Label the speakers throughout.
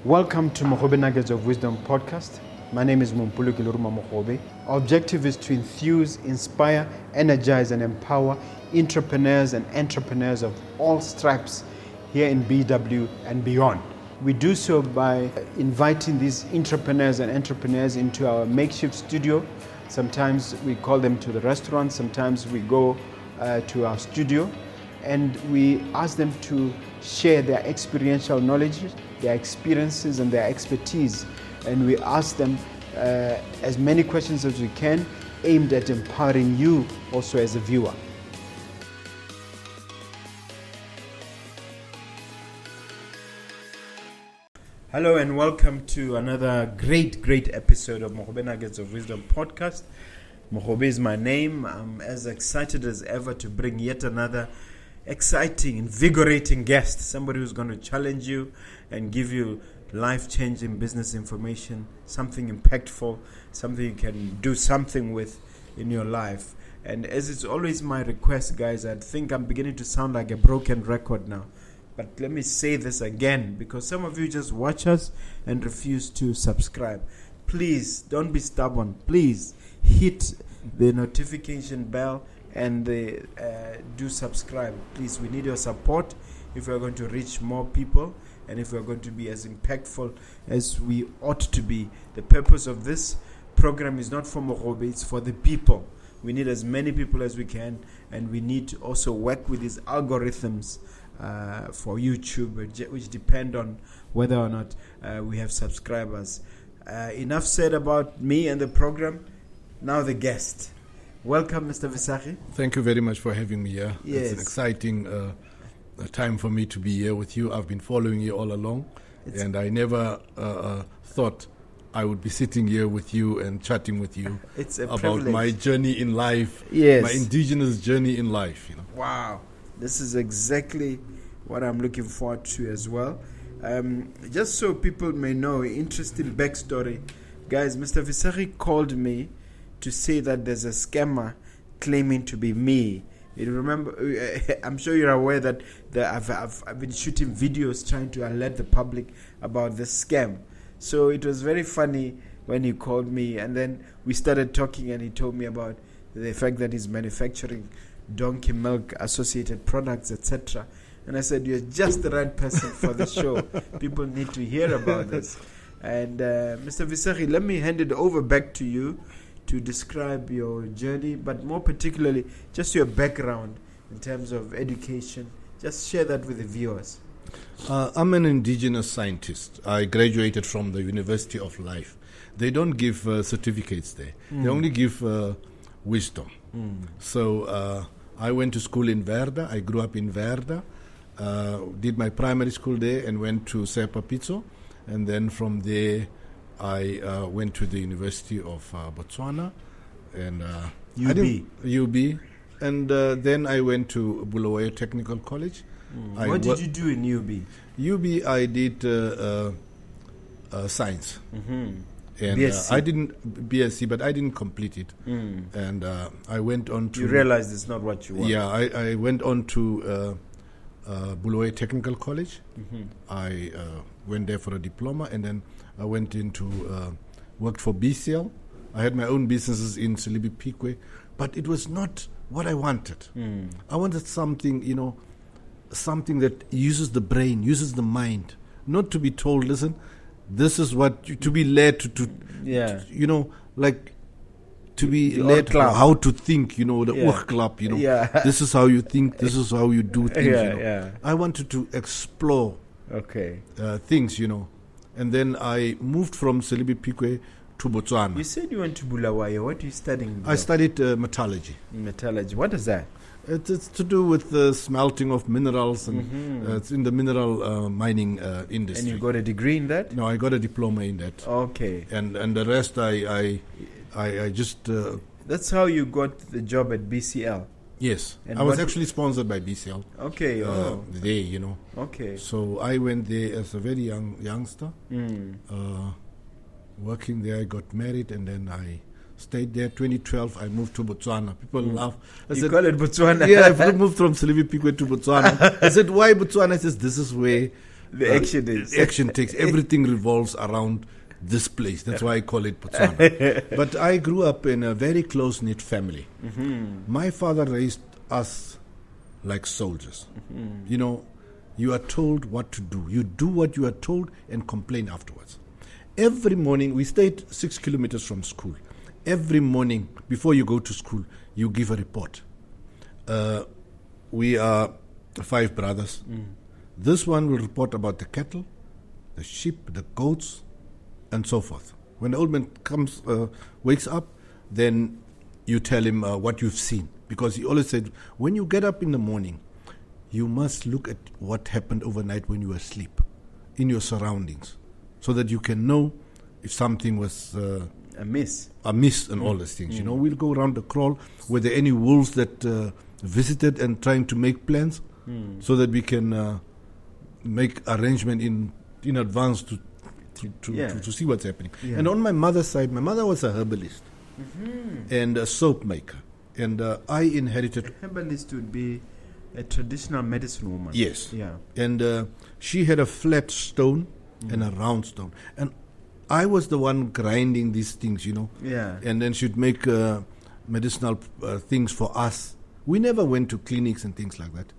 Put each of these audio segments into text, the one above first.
Speaker 1: Welcome to Mogobe Nuggets of Wisdom podcast. My name is Mompoloki Lerumo Mogobe. Our objective is to enthuse, inspire, energize, and empower entrepreneurs and entrepreneurs of all stripes here in BW and beyond. We do so by inviting these entrepreneurs and entrepreneurs into our makeshift studio. Sometimes we call them to the restaurant, sometimes we go to our studio, and we ask them to share their experiential knowledge, their experiences and their expertise, and we ask them as many questions as we can, aimed at empowering you also as a viewer. Hello and welcome to another great episode of Mogobe Nuggets of Wisdom podcast. Mogobe is my name. I'm as excited as ever to bring yet another exciting, invigorating guest, somebody who's going to challenge you and give you life-changing business information, something impactful, something you can do something with in your life. And as it's always my request, guys, I think I'm beginning to sound like a broken record now. But let me say this again, because some of you just watch us and refuse to subscribe. Please, don't be stubborn. Please hit the notification bell and do subscribe. Please, we need your support if we are going to reach more people and if we are going to be as impactful as we ought to be. The purpose of this program is not for Mogobe, it's for the people. We need as many people as we can, and we need to also work with these algorithms for YouTube, which depend on whether or not we have subscribers. Enough said about me and the program. Now the guest. Welcome, Mr. Visagie.
Speaker 2: Thank you very much for having me here.
Speaker 1: Yes.
Speaker 2: It's an exciting time for me to be here with you. I've been following you all along, and I never thought I would be sitting here with you and chatting with you about
Speaker 1: privilege.
Speaker 2: My journey in life,
Speaker 1: Yes.
Speaker 2: my indigenous journey in life.
Speaker 1: Wow, this is exactly what I'm looking forward to as well. Just so people may know, interesting backstory. Guys, Mr. Visagie called me to say that there's a scammer claiming to be me. You remember, I'm sure you're aware that I've been shooting videos trying to alert the public about this scam. So it was very funny when he called me, and then we started talking, and he told me about the fact that he's manufacturing donkey milk associated products, etc. And I said, you're just the right person for the show. People need to hear about this. And Mr. Visagie, let me hand it over back to you to describe your journey, but more particularly just your background in terms of education. Just share that with the viewers.
Speaker 2: I'm an indigenous scientist. I graduated from the University of Life. They don't give certificates there. They only give wisdom. So I went to school in Verda. I grew up in Verda, did my primary school there and went to Sepa Pitso. And then from there, I went to the University of Botswana and UB, and then I went to Bulawayo Technical College.
Speaker 1: What did you do in UB?
Speaker 2: UB, I did science, and
Speaker 1: BSc.
Speaker 2: I didn't BSc, but I didn't complete it. And I went on to.
Speaker 1: You realized it's not what you want.
Speaker 2: Yeah, I went on to Bulawayo Technical College. I went there for a diploma, and then I went into worked for BCL. I had my own businesses in Silibi Pikwe, but it was not what I wanted. I wanted something, something that uses the brain, uses the mind, not to be told, listen, this is what, to be led to like to be
Speaker 1: The
Speaker 2: led
Speaker 1: club.
Speaker 2: how to think, the
Speaker 1: Yeah.
Speaker 2: club,
Speaker 1: Yeah.
Speaker 2: This is how you think, this is how you do things,
Speaker 1: Yeah.
Speaker 2: I wanted to explore
Speaker 1: Okay.
Speaker 2: things, and then I moved from Silibi Pikwe to Botswana.
Speaker 1: You said you went to Bulawayo. What are you studying?
Speaker 2: I studied metallurgy.
Speaker 1: Metallurgy. What is that?
Speaker 2: It's to do with the smelting of minerals, and it's in the mineral mining industry.
Speaker 1: And you got a degree in that?
Speaker 2: No, I got a diploma in that.
Speaker 1: Okay.
Speaker 2: And the rest I just
Speaker 1: That's how you got the job at BCL.
Speaker 2: yes.
Speaker 1: And
Speaker 2: I was
Speaker 1: what-
Speaker 2: actually sponsored by BCL.
Speaker 1: Okay.
Speaker 2: There,
Speaker 1: Okay.
Speaker 2: So I went there as a very youngster. Working there, I got married, and then I stayed there. 2012, I moved to Botswana. People laugh. I
Speaker 1: You
Speaker 2: said,
Speaker 1: call it Botswana?
Speaker 2: yeah, I moved from Silibi Pikwe to Botswana. I said, why Botswana? I says, this is where
Speaker 1: The action is.
Speaker 2: Action takes. Everything revolves around this place. That's why I call it Botswana. But I grew up in a very close-knit family. My father raised us like soldiers. You know, you are told what to do. You do what you are told and complain afterwards. Every morning, we stayed 6 kilometers from school. Every morning, before you go to school, you give a report. We are 5 brothers. This one will report about the cattle, the sheep, the goats, and so forth. When the old man comes, wakes up, then you tell him what you've seen. Because he always said, when you get up in the morning, you must look at what happened overnight when you were asleep, in your surroundings, so that you can know if something was amiss and all those things. You know, we'll go around the kraal. Were there any wolves that visited and trying to make plans so that we can make arrangement in advance to see what's happening. And on my mother's side, my mother was a herbalist and a soap maker. And I inherited...
Speaker 1: A herbalist would be a traditional medicine woman.
Speaker 2: Yes.
Speaker 1: Yeah.
Speaker 2: And she had a flat stone and a round stone. And I was the one grinding these things, you know.
Speaker 1: Yeah.
Speaker 2: And then she'd make medicinal things for us. We never went to clinics and things like that.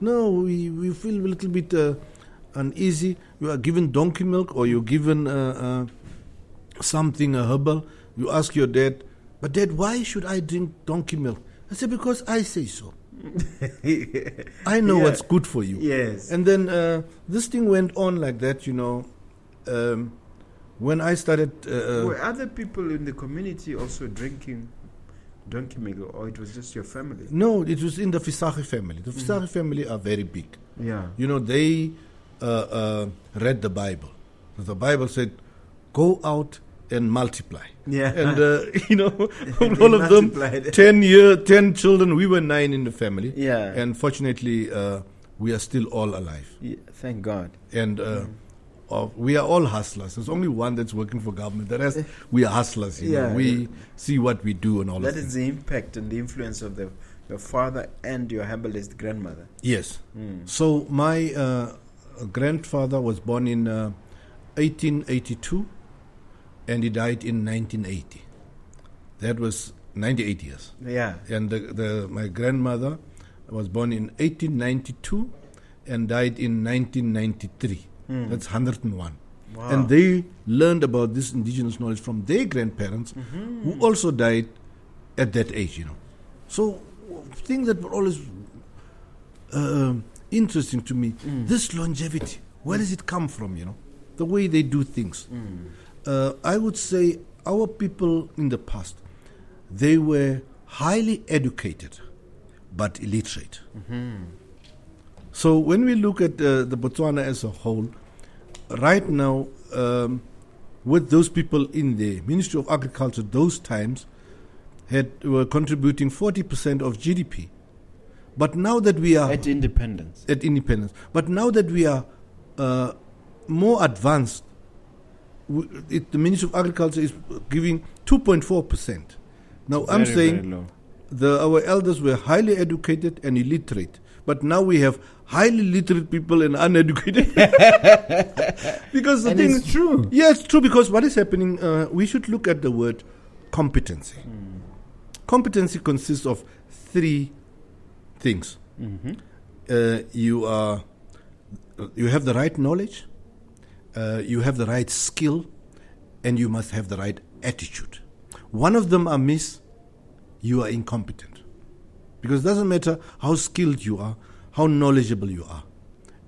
Speaker 2: No, we feel a little bit uneasy. You are given donkey milk or you're given something herbal. You ask your dad, but Dad, why should I drink donkey milk? I said, because I say so. I know what's good for you.
Speaker 1: Yes.
Speaker 2: And then this thing went on like that, you know. When I started...
Speaker 1: were other people in the community also drinking donkey milk, or it was just your family?
Speaker 2: No, it was in the Visagie family. The Visagie family are very big.
Speaker 1: Yeah.
Speaker 2: You know, they read the Bible. The Bible said, go out and multiply.
Speaker 1: Yeah.
Speaker 2: And, you know, all of them, 10 children. We were 9 in the family.
Speaker 1: Yeah.
Speaker 2: And fortunately, we are still all alive.
Speaker 1: Yeah, thank God.
Speaker 2: And we are all hustlers. There's only one that's working for government. The rest, we are hustlers. You know? We see what we do and all that.
Speaker 1: That is the impact and the influence of your father and your herbalist grandmother.
Speaker 2: Yes. So my grandfather was born in 1882 and he died in 1980. That was 98 years.
Speaker 1: Yeah.
Speaker 2: And my grandmother was born in 1892 and died in 1993. That's 101. Wow. And they learned about this indigenous knowledge from their grandparents who also died at that age, you know. So things that were always interesting to me, this longevity, where does it come from, you know, the way they do things. I would say our people in the past, they were highly educated but illiterate. So when we look at the Botswana as a whole, right now, with those people in the Ministry of Agriculture, those times were contributing 40% of GDP. But now that we are
Speaker 1: at independence,
Speaker 2: but now that we are more advanced, the Ministry of Agriculture is giving 2.4%. Now I'm saying our elders were highly educated and illiterate. But now we have highly literate people and uneducated. Because the thing
Speaker 1: it's true.
Speaker 2: Yeah, it's true, because what is happening, we should look at the word competency. Competency consists of 3 things. You have the right knowledge, you have the right skill, and you must have the right attitude. One of them are amiss, you are incompetent. Because it doesn't matter how skilled you are, how knowledgeable you are.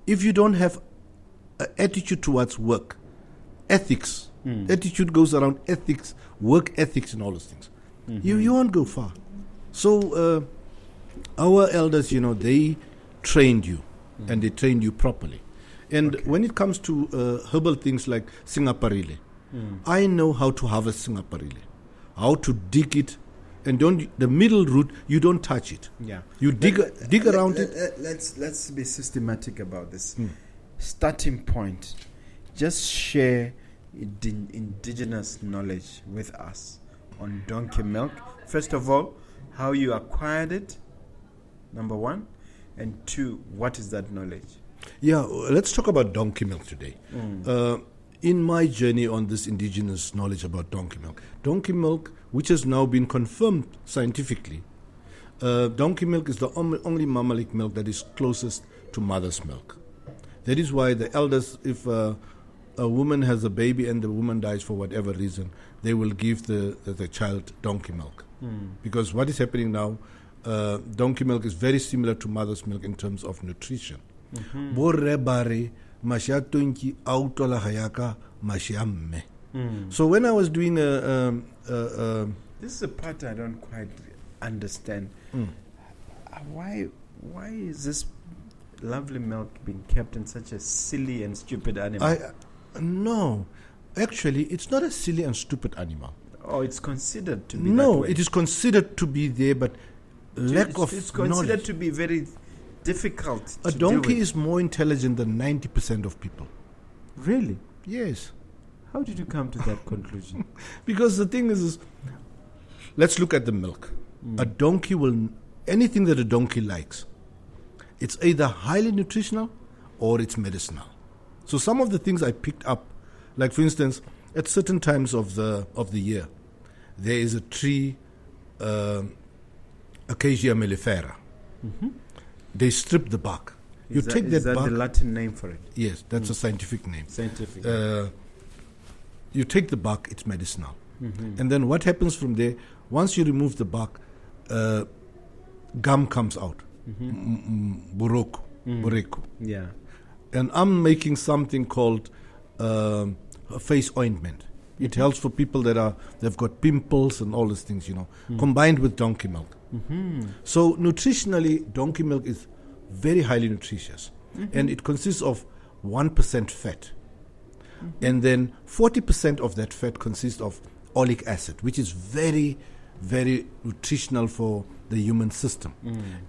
Speaker 2: If you don't have an attitude towards work, ethics, attitude goes around ethics, work ethics and all those things. You won't go far. So our elders, you know, they trained you and they trained you properly. And when it comes to herbal things like singaparile, I know how to harvest singaparile, how to dig it. And the middle root, you don't touch it. Yeah, you dig around it.
Speaker 1: Let's be systematic about this. Starting point. Just share indigenous knowledge with us on donkey milk. First of all, how you acquired it. Number 1, and 2, what is that knowledge?
Speaker 2: Yeah, let's talk about donkey milk today. In my journey on this indigenous knowledge about donkey milk, which has now been confirmed scientifically, donkey milk is the only mammalic milk that is closest to mother's milk. That is why the elders, if a woman has a baby and the woman dies for whatever reason, they will give the child donkey milk. Because what is happening now, donkey milk is very similar to mother's milk in terms of nutrition. So when I was doing
Speaker 1: this is a part I don't quite understand. Why is this lovely milk being kept in such a silly and stupid animal?
Speaker 2: No, actually, it's not a silly and stupid animal.
Speaker 1: Oh, it's considered to be
Speaker 2: No,
Speaker 1: that way.
Speaker 2: it is considered to be there, but
Speaker 1: It's considered to be very difficult
Speaker 2: A
Speaker 1: to
Speaker 2: donkey
Speaker 1: deal with.
Speaker 2: is more intelligent than 90% of people.
Speaker 1: Really?
Speaker 2: Yes.
Speaker 1: How did you come to that conclusion?
Speaker 2: Because the thing is let's look at the milk. A donkey anything that a donkey likes, it's either highly nutritional or it's medicinal. So some of the things I picked up, like for instance, at certain times of the year, there is a tree, Acacia mellifera. They strip the bark.
Speaker 1: Is that
Speaker 2: bark.
Speaker 1: the Latin name for it?
Speaker 2: Yes, that's a scientific name.
Speaker 1: Scientific.
Speaker 2: You take the bark, it's medicinal. And then what happens from there, once you remove the bark, gum comes out. Bureku.
Speaker 1: Yeah.
Speaker 2: And I'm making something called a face ointment. It helps for people they've got pimples and all these things, combined with donkey milk. So nutritionally, donkey milk is very highly nutritious. And it consists of 1% fat. And then 40% of that fat consists of oleic acid, which is very, very nutritional for the human system.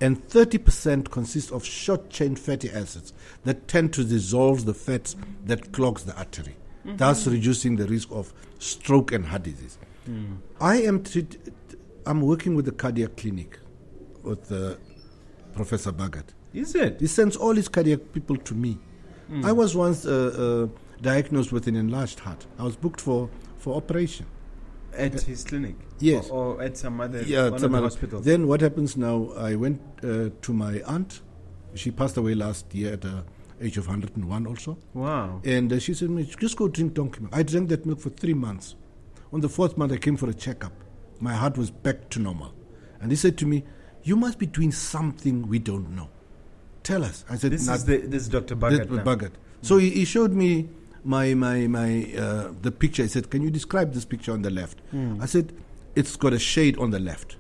Speaker 2: And 30% consists of short-chain fatty acids that tend to dissolve the fats that clogs the artery, thus reducing the risk of stroke and heart disease. I'm working with the cardiac clinic with Professor Bagat.
Speaker 1: Is it?
Speaker 2: He sends all his cardiac people to me. I was once diagnosed with an enlarged heart. I was booked for operation.
Speaker 1: At his clinic?
Speaker 2: Yes.
Speaker 1: Or at some other hospital?
Speaker 2: Then what happens now, I went to my aunt. She passed away last year at the age of 101 also.
Speaker 1: Wow.
Speaker 2: And she said, just go drink donkey milk. I drank that milk for 3 months. On the 4th month, I came for a checkup. My heart was back to normal. And he said to me, you must be doing something we don't know. Tell us. I said,
Speaker 1: this is Dr. Bagat.
Speaker 2: Bagat. So he showed me the picture. He said, can you describe this picture on the left? I said, it's got a shade on the left.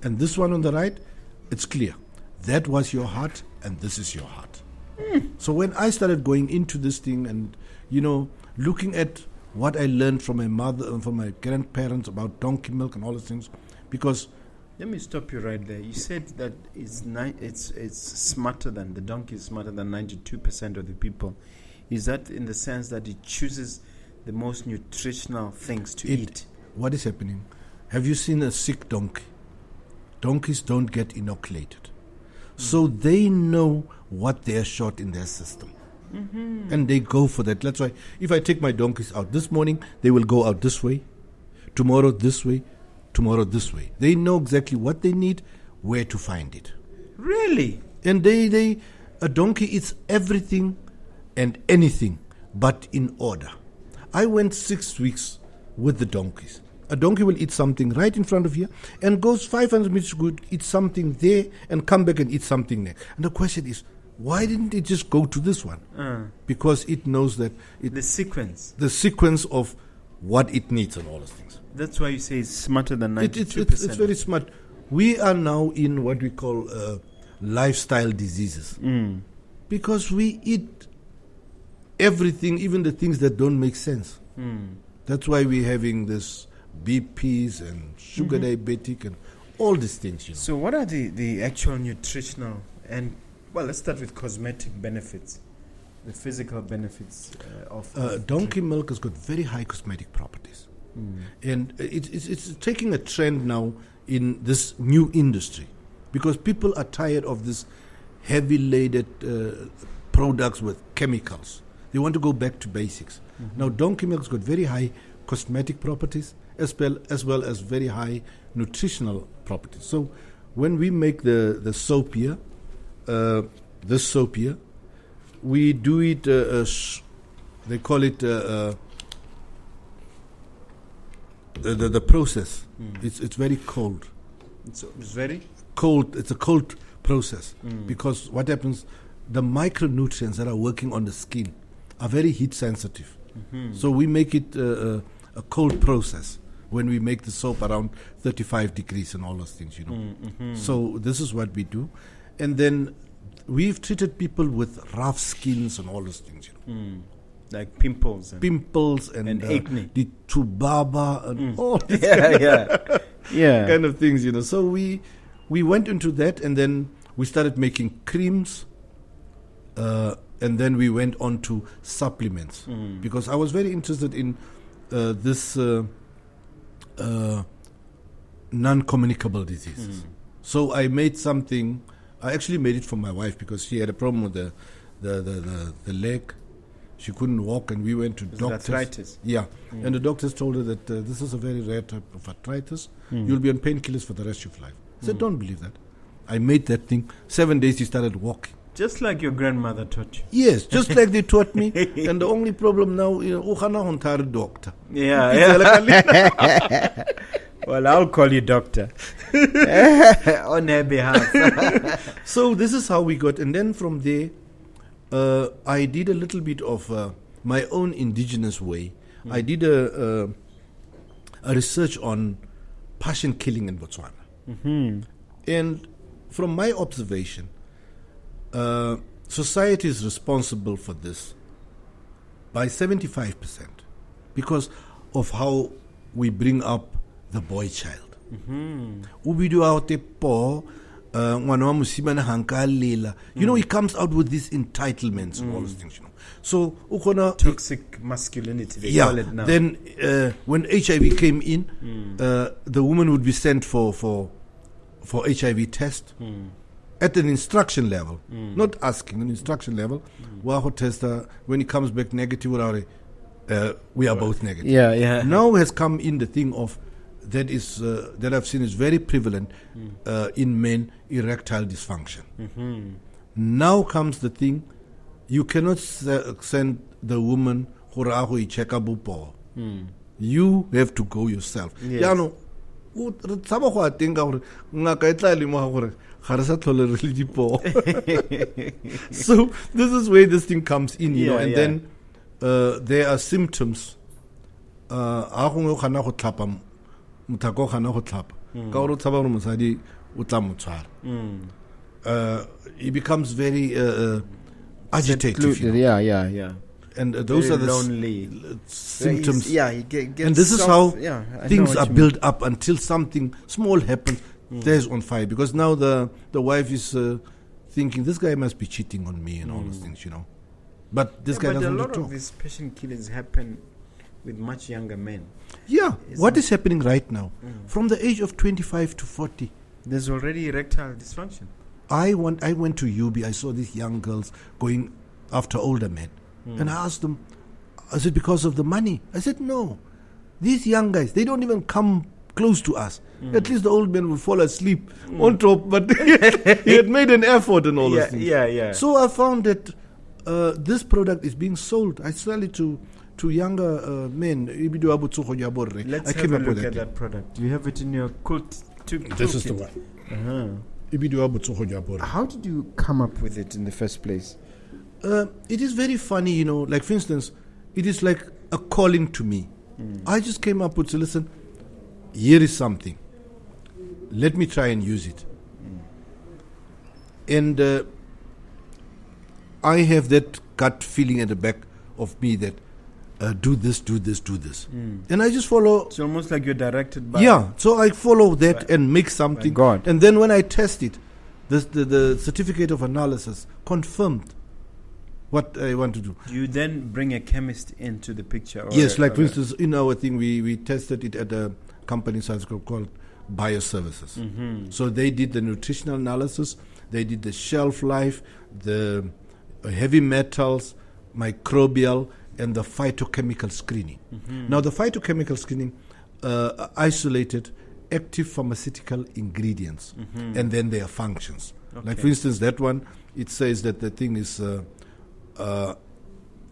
Speaker 2: And this one on the right, it's clear. That was your heart, and this is your heart. So when I started going into this thing and, looking at what I learned from my mother and from my grandparents about donkey milk and all those things, because...
Speaker 1: Let me stop you right there. You said that it's smarter than, the donkey is smarter than 92% of the people. Is that in the sense that it chooses the most nutritional things to eat?
Speaker 2: What is happening? Have you seen a sick donkey? Donkeys don't get inoculated. So they know what they're short in their system. And they go for that. That's why if I take my donkeys out this morning, they will go out this way, tomorrow this way, tomorrow this way. They know exactly what they need, where to find it.
Speaker 1: Really?
Speaker 2: And a donkey eats everything and anything, but in order. I went 6 weeks with the donkeys. A donkey will eat something right in front of you and goes 500 meters to eat something there and come back and eat something there. And the question is, why didn't it just go to this one? Because it knows that...
Speaker 1: the sequence.
Speaker 2: The sequence of what it needs and all those things.
Speaker 1: That's why you say it's smarter than 92%.
Speaker 2: It's very smart. We are now in what we call lifestyle diseases. Because we eat everything, even the things that don't make sense. That's why we're having this BPs and sugar diabetic and all these things.
Speaker 1: So what are the actual nutritional and, well, let's start with cosmetic benefits, the physical benefits of
Speaker 2: donkey milk has got very high cosmetic properties. And it's taking a trend now in this new industry because people are tired of this heavy-laden products with chemicals. They want to go back to basics. Now, donkey milk's got very high cosmetic properties as well as very high nutritional properties. So when we make the soap here, this soap here, we do it, they call it the process. It's very cold.
Speaker 1: It's very
Speaker 2: cold. It's a cold process because what happens, the micronutrients that are working on the skin are very heat sensitive. So we make it a cold process when we make the soap around 35 degrees and all those things, So this is what we do. And then we've treated people with rough skins and all those things,
Speaker 1: like pimples
Speaker 2: and
Speaker 1: acne,
Speaker 2: the tubaba and all these kind of things, So we went into that, and then we started making creams, and then we went on to supplements because I was very interested in this non-communicable diseases. So I made something. I actually made it for my wife because she had a problem with the leg. She couldn't walk, and we went to doctors.
Speaker 1: Arthritis.
Speaker 2: Yeah, and the doctors told her that this is a very rare type of arthritis. You'll be on painkillers for the rest of your life. I said, don't believe that. I made that thing. 7 days she started walking.
Speaker 1: Just like your grandmother taught you.
Speaker 2: Yes, just like they taught me. And the only problem now, doctor.
Speaker 1: Yeah. Well, I'll call you doctor on her behalf.
Speaker 2: So this is how we got. And then from there, I did a little bit of my own indigenous way. I did a research on passion killing in Botswana. And from my observation, society is responsible for this by 75% because of how we bring up the boy child. He comes out with these entitlements and all those things. So
Speaker 1: toxic masculinity, they call it now.
Speaker 2: Then when HIV came in, the woman would be sent for HIV test. At an instruction level, not asking, an instruction level. When he comes back negative, we are both negative.
Speaker 1: Yeah.
Speaker 2: Now has come in the thing of that I've seen is very prevalent in men, erectile dysfunction. Now comes the thing, you cannot send the woman you have to go yourself.
Speaker 1: Yes.
Speaker 2: So this is where this thing comes in, then there are symptoms. He becomes very agitated.
Speaker 1: Yeah.
Speaker 2: And those
Speaker 1: very
Speaker 2: are the
Speaker 1: lonely
Speaker 2: symptoms.
Speaker 1: He gets
Speaker 2: and this is how things are
Speaker 1: mean.
Speaker 2: built up until something small happens. There's on fire because now the wife is thinking this guy must be cheating on me and all those things, But this guy doesn't want to talk.
Speaker 1: A lot of these passion killings happen with much younger men.
Speaker 2: Yeah, what is happening right now? From the age of 25 to 40,
Speaker 1: there's already erectile dysfunction.
Speaker 2: I went to UB. I saw these young girls going after older men, and I asked them, "Is it because of the money?" I said, "No. These young guys, they don't even come close to us. At least the old man will fall asleep on top, but he had made an effort and all those things."
Speaker 1: Yeah.
Speaker 2: So I found that this product is being sold. I sell it to younger men.
Speaker 1: Let's have a look at that product. Do you have it in your cult?
Speaker 2: This is the one.
Speaker 1: How did you come up with it in the first place?
Speaker 2: It is very funny, like for instance, it is like a calling to me. I just came up with, listen, here is something. Let me try and use it. And I have that gut feeling at the back of me that do this. And I just follow.
Speaker 1: It's almost like you're directed by...
Speaker 2: Yeah, so I follow that and make something.
Speaker 1: God.
Speaker 2: And then when I test it, the certificate of analysis confirmed what I want to do.
Speaker 1: Do you then bring a chemist into the picture?
Speaker 2: Yes, like for instance, in our thing, we tested it at a company called Bioservices. So they did the nutritional analysis, they did the shelf life, the heavy metals, microbial, and the phytochemical screening. Now, the phytochemical screening isolated active pharmaceutical ingredients and then their functions. Like, for instance, that one, it says that the thing is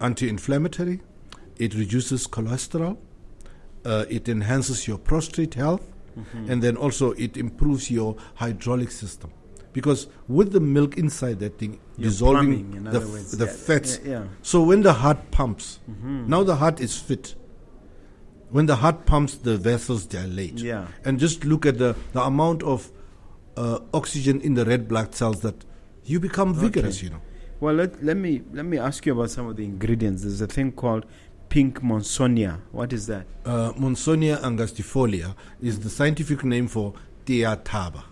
Speaker 2: anti-inflammatory, it reduces cholesterol, it enhances your prostate health, and then also it improves your hydraulic system. Because with the milk inside that thing,
Speaker 1: You're
Speaker 2: dissolving
Speaker 1: plumbing, in
Speaker 2: the
Speaker 1: other words.
Speaker 2: fats.
Speaker 1: Yeah.
Speaker 2: So when the heart pumps, now the heart is fit. When the heart pumps, the vessels dilate.
Speaker 1: Yeah.
Speaker 2: And just look at the amount of oxygen in the red blood cells that you become vigorous, you know.
Speaker 1: Well, let me ask you about some of the ingredients. There's a thing called pink monsonia. What is that?
Speaker 2: Monsonia angustifolia is the scientific name for tea taba.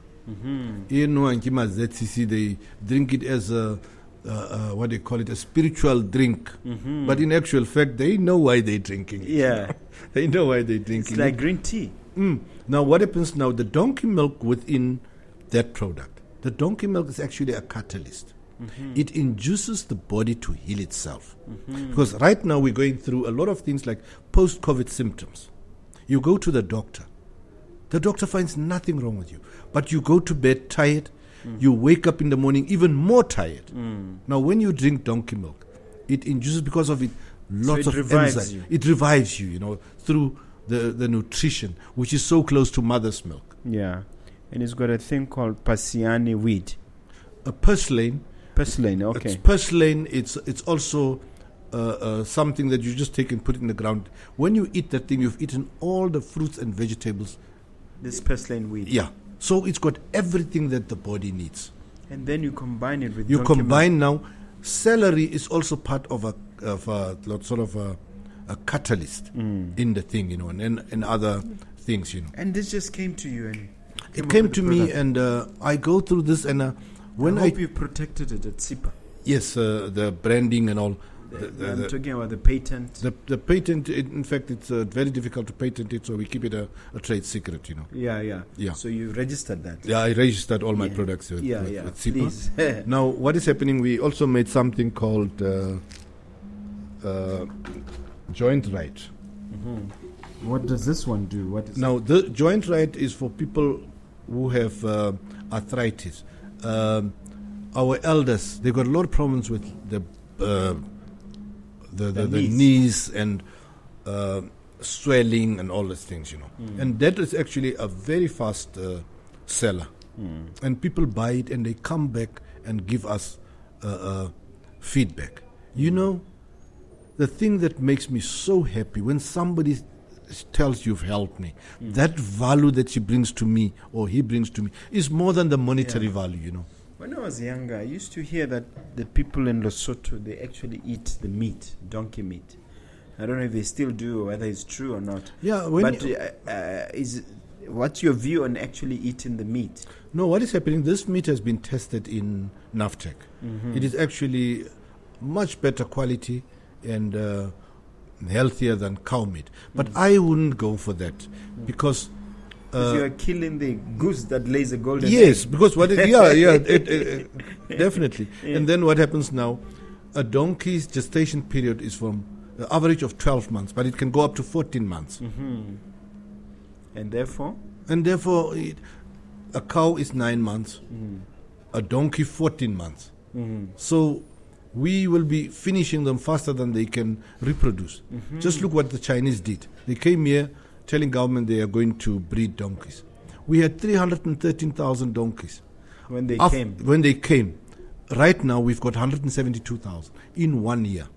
Speaker 2: You know, in Kima ZCC, they drink it as a what they call it, a spiritual drink. But in actual fact, they know why they're drinking it.
Speaker 1: Yeah.
Speaker 2: They know why they're drinking
Speaker 1: It's like green tea.
Speaker 2: Now, what happens now? The donkey milk within that product, the donkey milk is actually a catalyst. It induces the body to heal itself. Because right now we're going through a lot of things like post-COVID symptoms. You go to the doctor finds nothing wrong with you, but you go to bed tired, you wake up in the morning even more tired. Now, when you drink donkey milk, it induces, because of it, lots
Speaker 1: So it
Speaker 2: of
Speaker 1: revives
Speaker 2: enzymes.
Speaker 1: you.
Speaker 2: It revives you, you know, through the nutrition, which is so close to mother's milk.
Speaker 1: Yeah. And it's got a thing called Passiani weed.
Speaker 2: A purslane.
Speaker 1: Purslane, okay.
Speaker 2: It's purslane. It's also something that you just take and put in the ground. When you eat that thing, you've eaten all the fruits and vegetables.
Speaker 1: This purslane weed.
Speaker 2: Yeah. So it's got everything that the body needs.
Speaker 1: And then you combine it with
Speaker 2: You
Speaker 1: donkey
Speaker 2: combine now. Celery is also part of a sort of a catalyst in the thing, you know, and other things, you know.
Speaker 1: And this just came to you, and
Speaker 2: It came to me, and I go through this, and when
Speaker 1: I hope you protected it at SIPA.
Speaker 2: yes, the branding and all.
Speaker 1: I'm talking about the patent.
Speaker 2: The patent, in fact, it's very difficult to patent it, so we keep it a trade secret, you know.
Speaker 1: Yeah.
Speaker 2: Yeah.
Speaker 1: So you registered that.
Speaker 2: Yeah, I registered all my
Speaker 1: Yeah.
Speaker 2: products with SIPA.
Speaker 1: Please.
Speaker 2: Now, what is happening, we also made something called joint right.
Speaker 1: What does this one do? What is
Speaker 2: Now, the joint right is for people who have arthritis. Our elders, they've got a lot of problems with the knees and swelling and all these things, you know. And that is actually a very fast seller. And people buy it and they come back and give us feedback. You know, the thing that makes me so happy when somebody tells you've helped me, that value that she brings to me or he brings to me is more than the monetary value, you know.
Speaker 1: When I was younger, I used to hear that the people in Lesotho, they actually eat the meat, donkey meat. I don't know if they still do or whether it's true or not.
Speaker 2: Yeah,
Speaker 1: What's your view on actually eating the meat?
Speaker 2: No, what is happening, this meat has been tested in NAFTEC. It is actually much better quality and healthier than cow meat. But I wouldn't go for that because...
Speaker 1: you are killing the goose that lays a golden
Speaker 2: yes,
Speaker 1: egg.
Speaker 2: because definitely.
Speaker 1: Yeah.
Speaker 2: And then what happens now, a donkey's gestation period is from the average of 12 months, but it can go up to 14 months.
Speaker 1: And therefore?
Speaker 2: And therefore, a cow is 9 months, a donkey 14 months. So we will be finishing them faster than they can reproduce. Just look what the Chinese did. They came here telling government they are going to breed donkeys. We had 313,000 donkeys.
Speaker 1: When they came?
Speaker 2: When they came. Right now, we've got 172,000 in 1 year.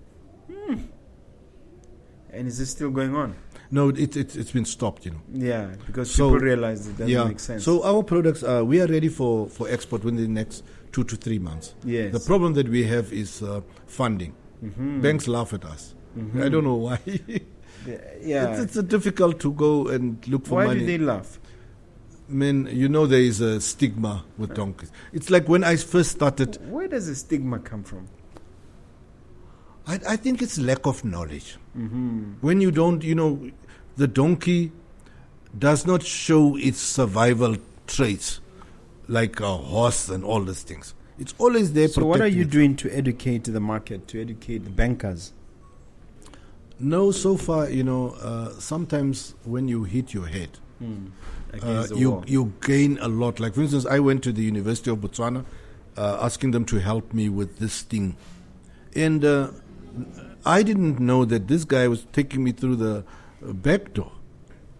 Speaker 1: And is this still going on?
Speaker 2: No, it's been stopped, you know.
Speaker 1: Yeah, because people realize it doesn't make sense.
Speaker 2: So our products, we are ready for export within the next 2 to 3 months.
Speaker 1: Yes.
Speaker 2: The problem that we have is funding. Banks laugh at us. I don't know why.
Speaker 1: Yeah.
Speaker 2: It's difficult to go and look for
Speaker 1: Why
Speaker 2: money.
Speaker 1: do they laugh?
Speaker 2: Man, you know there is a stigma with donkeys. It's like when I first started.
Speaker 1: Where does the stigma come from?
Speaker 2: I think it's lack of knowledge. When you don't, you know, the donkey does not show its survival traits like a horse and all these things. It's always there.
Speaker 1: So what are you
Speaker 2: protecting it.
Speaker 1: doing to educate the market, to educate the bankers?
Speaker 2: No, so far, sometimes when you hit your head,
Speaker 1: Against the wall.
Speaker 2: you gain a lot. Like, for instance, I went to the University of Botswana asking them to help me with this thing. And I didn't know that this guy was taking me through the back door.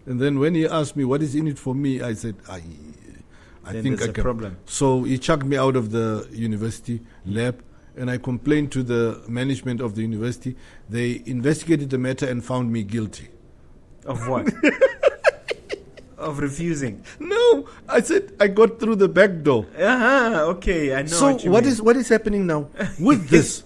Speaker 2: And then when he asked me, what is in it for me, I said, I think
Speaker 1: there's
Speaker 2: I
Speaker 1: a
Speaker 2: can.
Speaker 1: problem.
Speaker 2: So he chucked me out of the university lab, and I complained to the management of the university. They investigated the matter and found me guilty.
Speaker 1: Of what? Of refusing.
Speaker 2: No, I said I got through the back door.
Speaker 1: Okay, I know.
Speaker 2: So
Speaker 1: what you mean.
Speaker 2: what is happening now with this?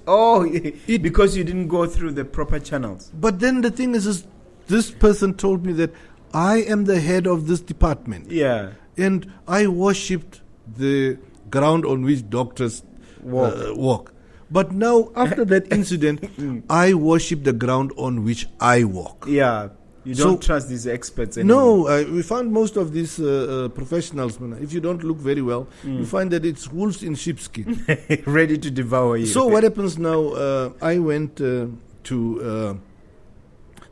Speaker 1: Because you didn't go through the proper channels.
Speaker 2: But then the thing is this person told me that I am the head of this department.
Speaker 1: Yeah.
Speaker 2: And I worshipped the ground on which doctors walk. But now, after that incident, I worship the ground on which I walk.
Speaker 1: Yeah. You don't trust these experts
Speaker 2: anymore. No, we found most of these professionals, if you don't look very well, you find that it's wolves in sheepskin.
Speaker 1: Ready to devour you.
Speaker 2: So what happens now, I went to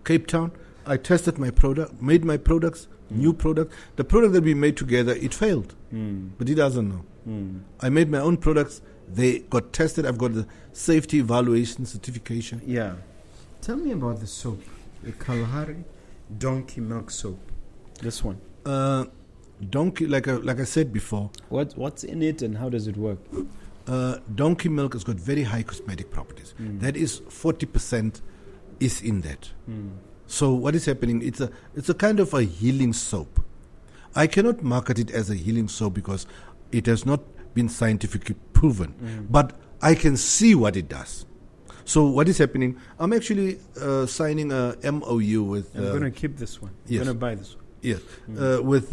Speaker 2: Cape Town. I tested my product, made my products, new product. The product that we made together, it failed. But he doesn't know. I made my own products. They got tested. I've got the safety evaluation certification.
Speaker 1: Yeah. Tell me about the soap. The Kalahari donkey milk soap. This one.
Speaker 2: Donkey, like I said before.
Speaker 1: What's in it and how does it work?
Speaker 2: Donkey milk has got very high cosmetic properties. That is 40% is in that. So what is happening? It's a kind of a healing soap. I cannot market it as a healing soap because it has not been scientifically proven. But I can see what it does. So what is happening? I'm actually signing a MOU with.
Speaker 1: I'm going to keep this one.
Speaker 2: Yes.
Speaker 1: I'm going to buy this one.
Speaker 2: Yes, with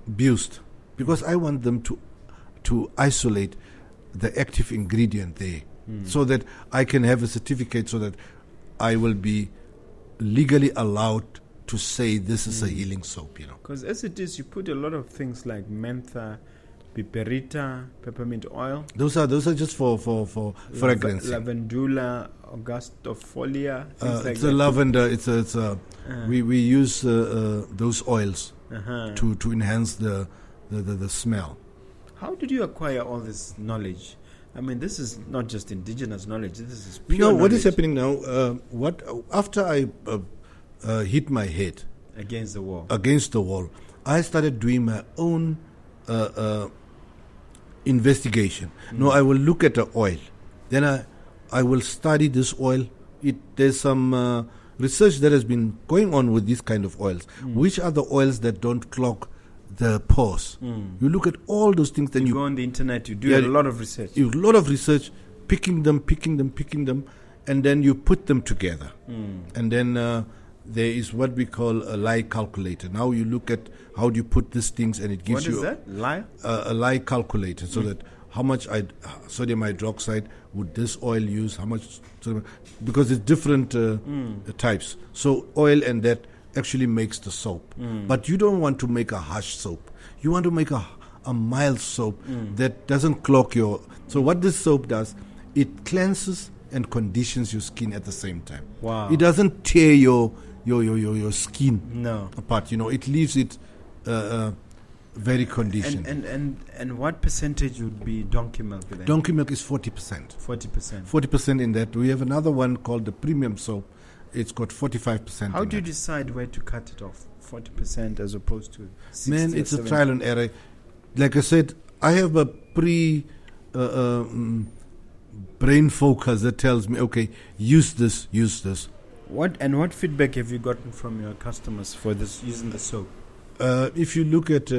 Speaker 2: Boost, because I want them to isolate the active ingredient there, so that I can have a certificate, so that I will be legally allowed to say this is a healing soap.
Speaker 1: Because as it is, you put a lot of things like mentha, piperita, peppermint oil.
Speaker 2: Those are just for fragrance.
Speaker 1: Lavandula, augustifolia.
Speaker 2: It's a lavender. We use those oils to enhance the smell.
Speaker 1: How did you acquire all this knowledge? I mean, this is not just indigenous knowledge. This is pure knowledge.
Speaker 2: What is happening now? After I hit my head
Speaker 1: against the wall,
Speaker 2: I started doing my own investigation. No, I will look at the oil. Then I will study this oil. There's some research that has been going on with these kind of oils. Which are the oils that don't clog the pores? You look at all those things. Then you
Speaker 1: go on the internet. You do a lot of research.
Speaker 2: You do a lot of research, picking them, and then you put them together. And then there is what we call a lie calculator. Now you look at how do you put these things, and it gives you a lie calculator, so that how much sodium hydroxide would this oil use, how much sodium, because it's different types. So oil and that actually makes the soap. But you don't want to make a harsh soap. You want to make a mild soap that doesn't clog your. So what this soap does, it cleanses and conditions your skin at the same time.
Speaker 1: Wow!
Speaker 2: It doesn't tear your skin apart. It leaves it very conditioned.
Speaker 1: And what percentage would be donkey milk then?
Speaker 2: Donkey milk is 40%.
Speaker 1: 40%.
Speaker 2: 40% in that. We have another one called the premium soap. It's got 45%.
Speaker 1: How do you decide where to cut it off? 40% as opposed to 60%?
Speaker 2: Man, it's a trial and error. Like I said, I have a brain focus that tells me, okay, use this.
Speaker 1: What feedback have you gotten from your customers for this using the soap?
Speaker 2: If you look at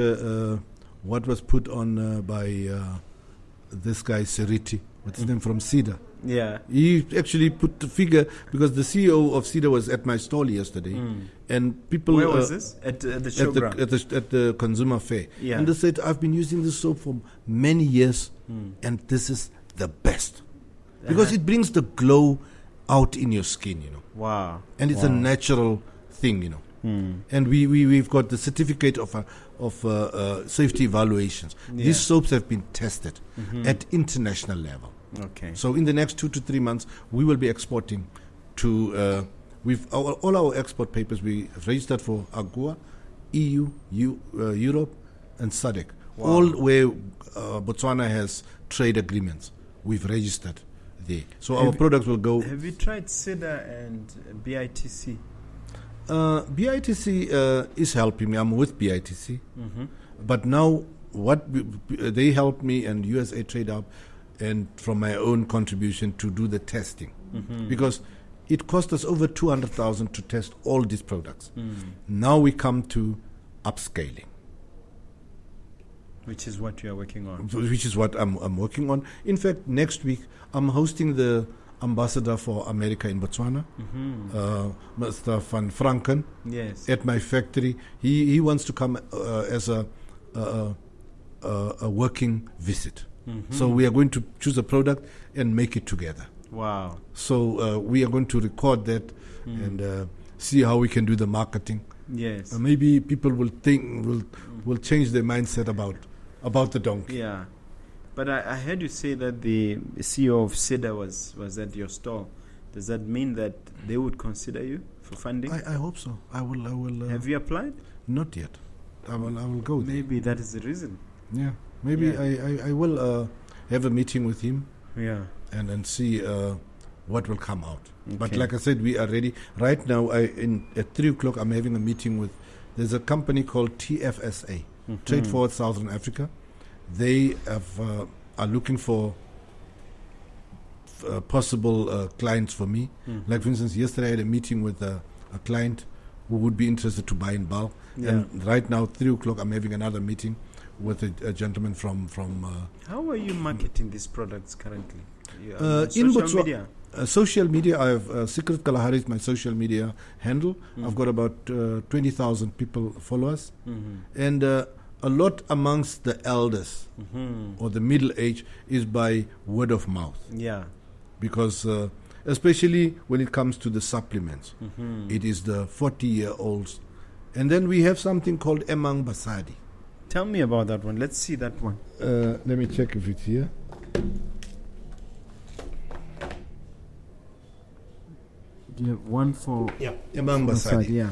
Speaker 2: what was put on by this guy Seriti, what's his name, from Cedar.
Speaker 1: Yeah,
Speaker 2: he actually put the figure, because the CEO of Cedar was at my stall yesterday, and people.
Speaker 1: Where was this? At the showground?
Speaker 2: At the consumer fair.
Speaker 1: Yeah.
Speaker 2: And they said, I've been using this soap for many years, and this is the best because it brings the glow out in your skin.
Speaker 1: Wow.
Speaker 2: And it's a natural thing. And we've got the certificate of safety evaluations.
Speaker 1: Yeah.
Speaker 2: These soaps have been tested at international level.
Speaker 1: Okay.
Speaker 2: So in the next 2 to 3 months, we will be exporting to all our export papers. We registered for AGOA, EU, Europe, and SADC.
Speaker 1: Wow.
Speaker 2: All where Botswana has trade agreements, we've registered there. So our products will go.
Speaker 1: Have you tried SIDA and BITC?
Speaker 2: BITC is helping me. I'm with BITC. But now they help me and USA Trade Hub and from my own contribution to do the testing. Because it cost us over 200,000 to test all these products. Now we come to upscaling.
Speaker 1: Which is what you are working on.
Speaker 2: Which is what I'm working on. In fact, next week I'm hosting the ambassador for America in Botswana, Mr. Van Franken,
Speaker 1: Yes.
Speaker 2: at my factory. He wants to come as a working visit. So we are going to choose a product and make it together.
Speaker 1: Wow.
Speaker 2: So we are going to record that and see how we can do the marketing.
Speaker 1: Yes.
Speaker 2: Maybe people will will change their mindset about the donkey.
Speaker 1: Yeah. But I heard you say that the CEO of SIDA was at your store. Does that mean that they would consider you for funding?
Speaker 2: I hope so. I will.
Speaker 1: Have you applied?
Speaker 2: Not yet. I will go there.
Speaker 1: Maybe that is the reason.
Speaker 2: Yeah. Maybe I will have a meeting with him.
Speaker 1: Yeah.
Speaker 2: And see what will come out.
Speaker 1: Okay.
Speaker 2: But like I said, we are ready. Right now, at 3 o'clock, I'm having a meeting with. There's a company called TFSA, Trade Forward Southern Africa. They are looking for possible clients for me. Like for instance, yesterday I had a meeting with a client who would be interested to buy in bulk.
Speaker 1: Yeah.
Speaker 2: And right now, 3 o'clock, I'm having another meeting with a gentleman from.
Speaker 1: How are you marketing these products currently?
Speaker 2: In
Speaker 1: Social media?
Speaker 2: Social media, I have Secret Kalahari is my social media handle. I've got about 20,000 people followers. And a lot amongst the elders or the middle age is by word of mouth.
Speaker 1: Yeah.
Speaker 2: Because especially when it comes to the supplements, it is the 40-year-olds. And then we have something called Emang Basadi.
Speaker 1: Tell me about that one. Let's see that one.
Speaker 2: Let me check if it's here.
Speaker 1: Do you have one for
Speaker 2: Emang Basadi.
Speaker 1: Yeah.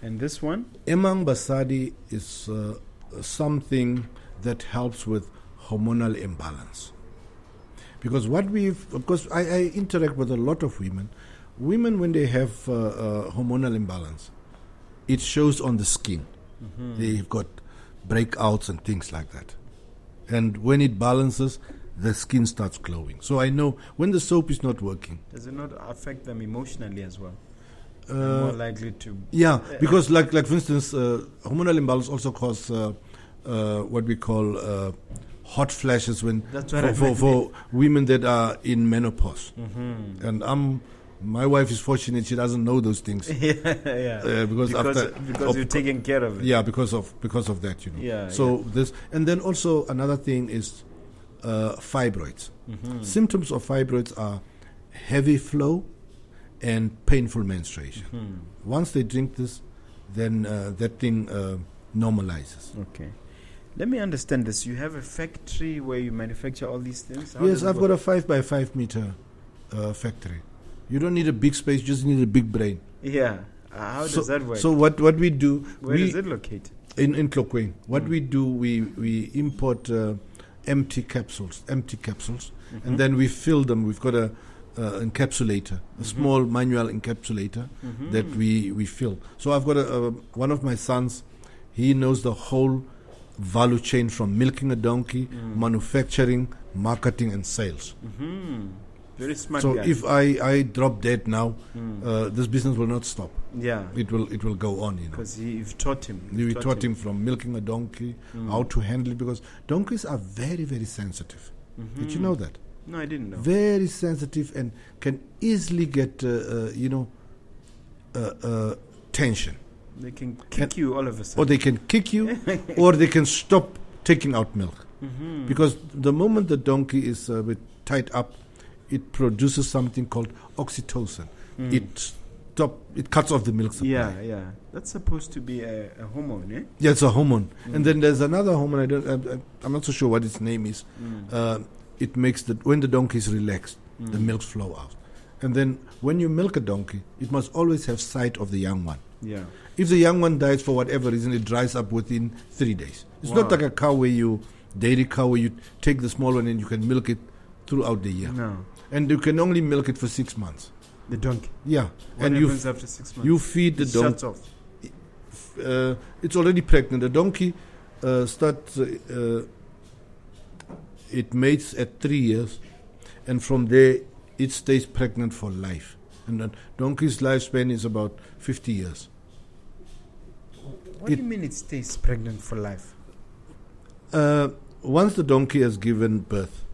Speaker 1: And this one?
Speaker 2: Emang Basadi is something that helps with hormonal imbalance. Because I interact with a lot of women. Women, when they have hormonal imbalance, it shows on the skin. They've got breakouts and things like that. And when it balances, the skin starts glowing. So I know when the soap is not working.
Speaker 1: Does it not affect them emotionally as well? More likely to...
Speaker 2: Yeah, because like for instance, hormonal imbalance also cause what we call hot flashes when for women that are in menopause. And my wife is fortunate; she doesn't know those things. Because
Speaker 1: you're taking care of it.
Speaker 2: Yeah, because of that,
Speaker 1: Yeah.
Speaker 2: So this, and then also another thing is fibroids. Symptoms of fibroids are heavy flow and painful menstruation. Once they drink this, then that thing normalizes.
Speaker 1: Okay. Let me understand this. You have a factory where you manufacture all these things?
Speaker 2: Yes, I've got a 5 by 5 meter factory. You don't need a big space, you just need a big brain.
Speaker 1: Yeah. How does that work?
Speaker 2: So what we do...
Speaker 1: Where is it located?
Speaker 2: In Cloquane. What we do, we import empty capsules, and then we fill them. We've got a encapsulator, a small manual encapsulator that we fill. So I've got one of my sons, he knows the whole value chain from milking a donkey, manufacturing, marketing, and sales.
Speaker 1: Very smart
Speaker 2: so
Speaker 1: guy.
Speaker 2: If I drop dead now, this business will not stop.
Speaker 1: Yeah.
Speaker 2: It will go on,
Speaker 1: Because you've taught him.
Speaker 2: We taught him from milking a donkey, how to handle it, because donkeys are very, very sensitive. Did you know that?
Speaker 1: No, I didn't know.
Speaker 2: Very sensitive and can easily get, tension.
Speaker 1: They can kick you all of a sudden.
Speaker 2: Or they can kick you, or they can stop taking out milk. Because the moment the donkey is tied up, it produces something called oxytocin. It it cuts off the milk supply.
Speaker 1: Yeah. That's supposed to be a hormone, eh?
Speaker 2: Yeah, it's a hormone. And then there's another hormone, I'm not so sure what its name is. It makes when the donkey is relaxed, the milk flow out. And then when you milk a donkey, it must always have sight of the young one.
Speaker 1: Yeah.
Speaker 2: If the young one dies for whatever reason, it dries up within 3 days. It's not like a cow dairy cow where you take the small one and you can milk it throughout the year.
Speaker 1: No.
Speaker 2: And you can only milk it for 6 months.
Speaker 1: The donkey.
Speaker 2: Yeah.
Speaker 1: What happens after 6 months?
Speaker 2: You feed the donkey.
Speaker 1: Shuts off.
Speaker 2: It's already pregnant. The donkey starts, it mates at 3 years, and from there it stays pregnant for life. And the donkey's lifespan is about 50 years.
Speaker 1: What do you mean it stays pregnant for life?
Speaker 2: Once the donkey has given birth,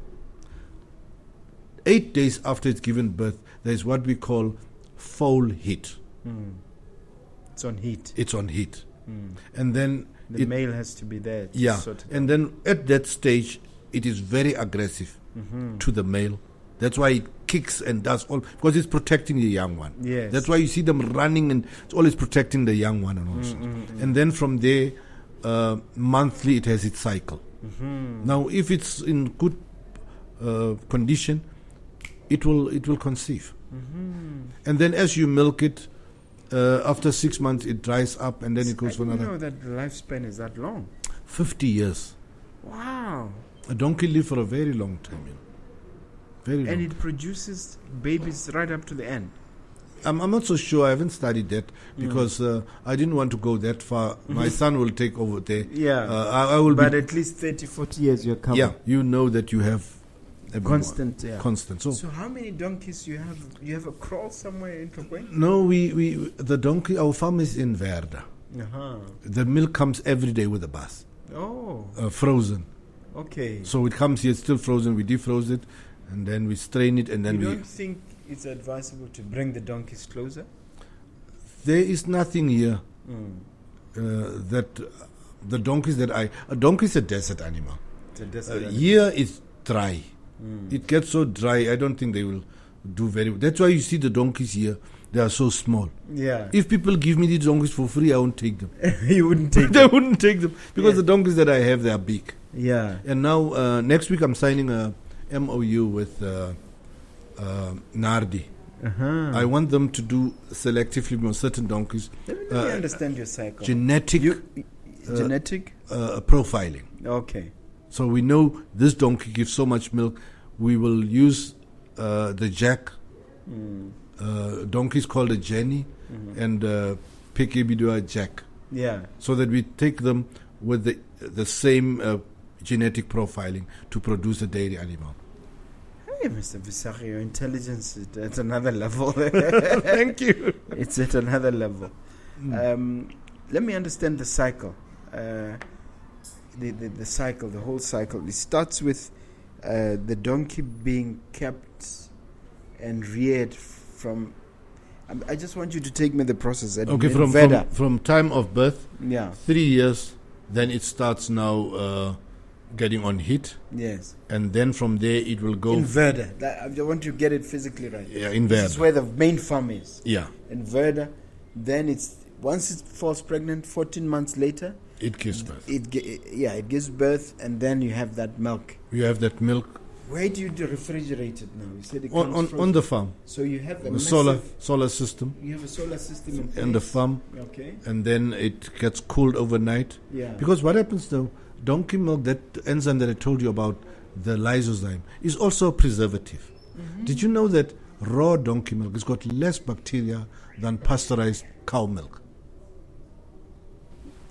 Speaker 2: 8 days after it's given birth, there is what we call foal heat.
Speaker 1: It's on heat.
Speaker 2: It's on heat. And then
Speaker 1: the male has to be there.
Speaker 2: And then at that stage, it is very aggressive to the male. That's why it kicks and does all, because it's protecting the young one.
Speaker 1: Yes.
Speaker 2: That's why you see them running, and it's always protecting the young one and also. And then from there, monthly it has its cycle. Now, if it's in good condition, it will conceive. And then as you milk it, after 6 months it dries up, and then it goes for another.
Speaker 1: I didn't know that the lifespan is that long.
Speaker 2: 50 years.
Speaker 1: Wow.
Speaker 2: A donkey lives for a very long time. Very long.
Speaker 1: And it produces babies right up to the end.
Speaker 2: I'm not so sure. I haven't studied that because I didn't want to go that far. My son will take over there.
Speaker 1: Yeah.
Speaker 2: I will
Speaker 1: but at least 30, 40 years you're covered.
Speaker 2: Yeah, you know that you have a
Speaker 1: constant. Yeah.
Speaker 2: Constant.
Speaker 1: So how many donkeys you have? You have a kraal somewhere in Tokwe?
Speaker 2: No, the donkey. Our farm is in Verda. The milk comes every day with a bus.
Speaker 1: Oh.
Speaker 2: Frozen.
Speaker 1: Okay.
Speaker 2: So it comes here still frozen. We defroze it, and then we strain it, and then
Speaker 1: You don't think it's advisable to bring the donkeys closer?
Speaker 2: There is nothing here that the donkeys a donkey is a desert animal.
Speaker 1: It's a desert animal.
Speaker 2: Here it's dry. It gets so dry. I don't think they will do very well. That's why you see the donkeys here. They are so small.
Speaker 1: Yeah.
Speaker 2: If people give me these donkeys for free, I won't take them.
Speaker 1: You wouldn't take
Speaker 2: them? I wouldn't take them because the donkeys that I have, they are big.
Speaker 1: Yeah.
Speaker 2: And now next week I'm signing a MOU with Nardi. I want them to do selectively on certain donkeys.
Speaker 1: Let me understand your cycle.
Speaker 2: Genetic profiling.
Speaker 1: Okay.
Speaker 2: So we know this donkey gives so much milk. We will use the jack. Donkeys called a Jenny and Pekebidua jack.
Speaker 1: Yeah.
Speaker 2: So that we take them with the same genetic profiling to produce a dairy animal.
Speaker 1: Hey, Mr. Visagie, your intelligence is at another level.
Speaker 2: Thank you.
Speaker 1: It's at another level. Let me understand the cycle. The cycle, the whole cycle. It starts with the donkey being kept and reared from. I just want you to take me the process.
Speaker 2: From time of birth.
Speaker 1: Yeah.
Speaker 2: 3 years, then it starts now getting on heat.
Speaker 1: Yes.
Speaker 2: And then from there it will go.
Speaker 1: In Verda. I want to get it physically right.
Speaker 2: Yeah, in Verda.
Speaker 1: This is where the main farm is.
Speaker 2: Yeah.
Speaker 1: In Verda. Then once it falls pregnant, 14 months later.
Speaker 2: It gives birth.
Speaker 1: It gives birth, and then you have that milk.
Speaker 2: You have that milk.
Speaker 1: Where do you refrigerate it now? You said it comes
Speaker 2: on the farm.
Speaker 1: So you have a
Speaker 2: solar system.
Speaker 1: You have a solar system in place.
Speaker 2: On the farm.
Speaker 1: Okay.
Speaker 2: And then it gets cooled overnight.
Speaker 1: Yeah.
Speaker 2: Because what happens though, donkey milk, that enzyme that I told you about, the lysozyme, is also a preservative. Did you know that raw donkey milk has got less bacteria than pasteurized cow milk?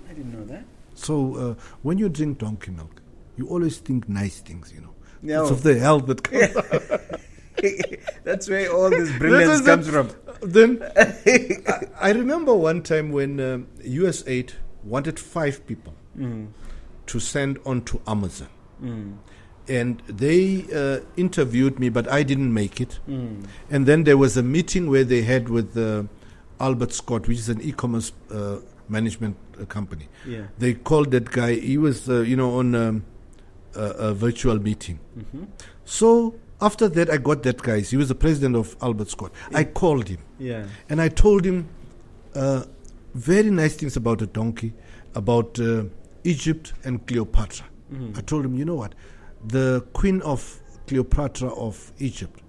Speaker 1: I didn't know that.
Speaker 2: So when you drink donkey milk, you always think nice things,
Speaker 1: No.
Speaker 2: It's of the health that comes
Speaker 1: That's where all this brilliance comes from.
Speaker 2: Then I remember one time when USAID wanted 5 people to send on to Amazon. And they interviewed me, but I didn't make it. And then there was a meeting where they had with Albert Scott, which is an e-commerce management company.
Speaker 1: Yeah.
Speaker 2: They called that guy. He was, on a virtual meeting. So after that, I got that guy. He was the president of Albert Scott. I called him.
Speaker 1: Yeah.
Speaker 2: And I told him very nice things about a donkey, about Egypt and Cleopatra. I told him, you know what? The queen of Cleopatra of Egypt,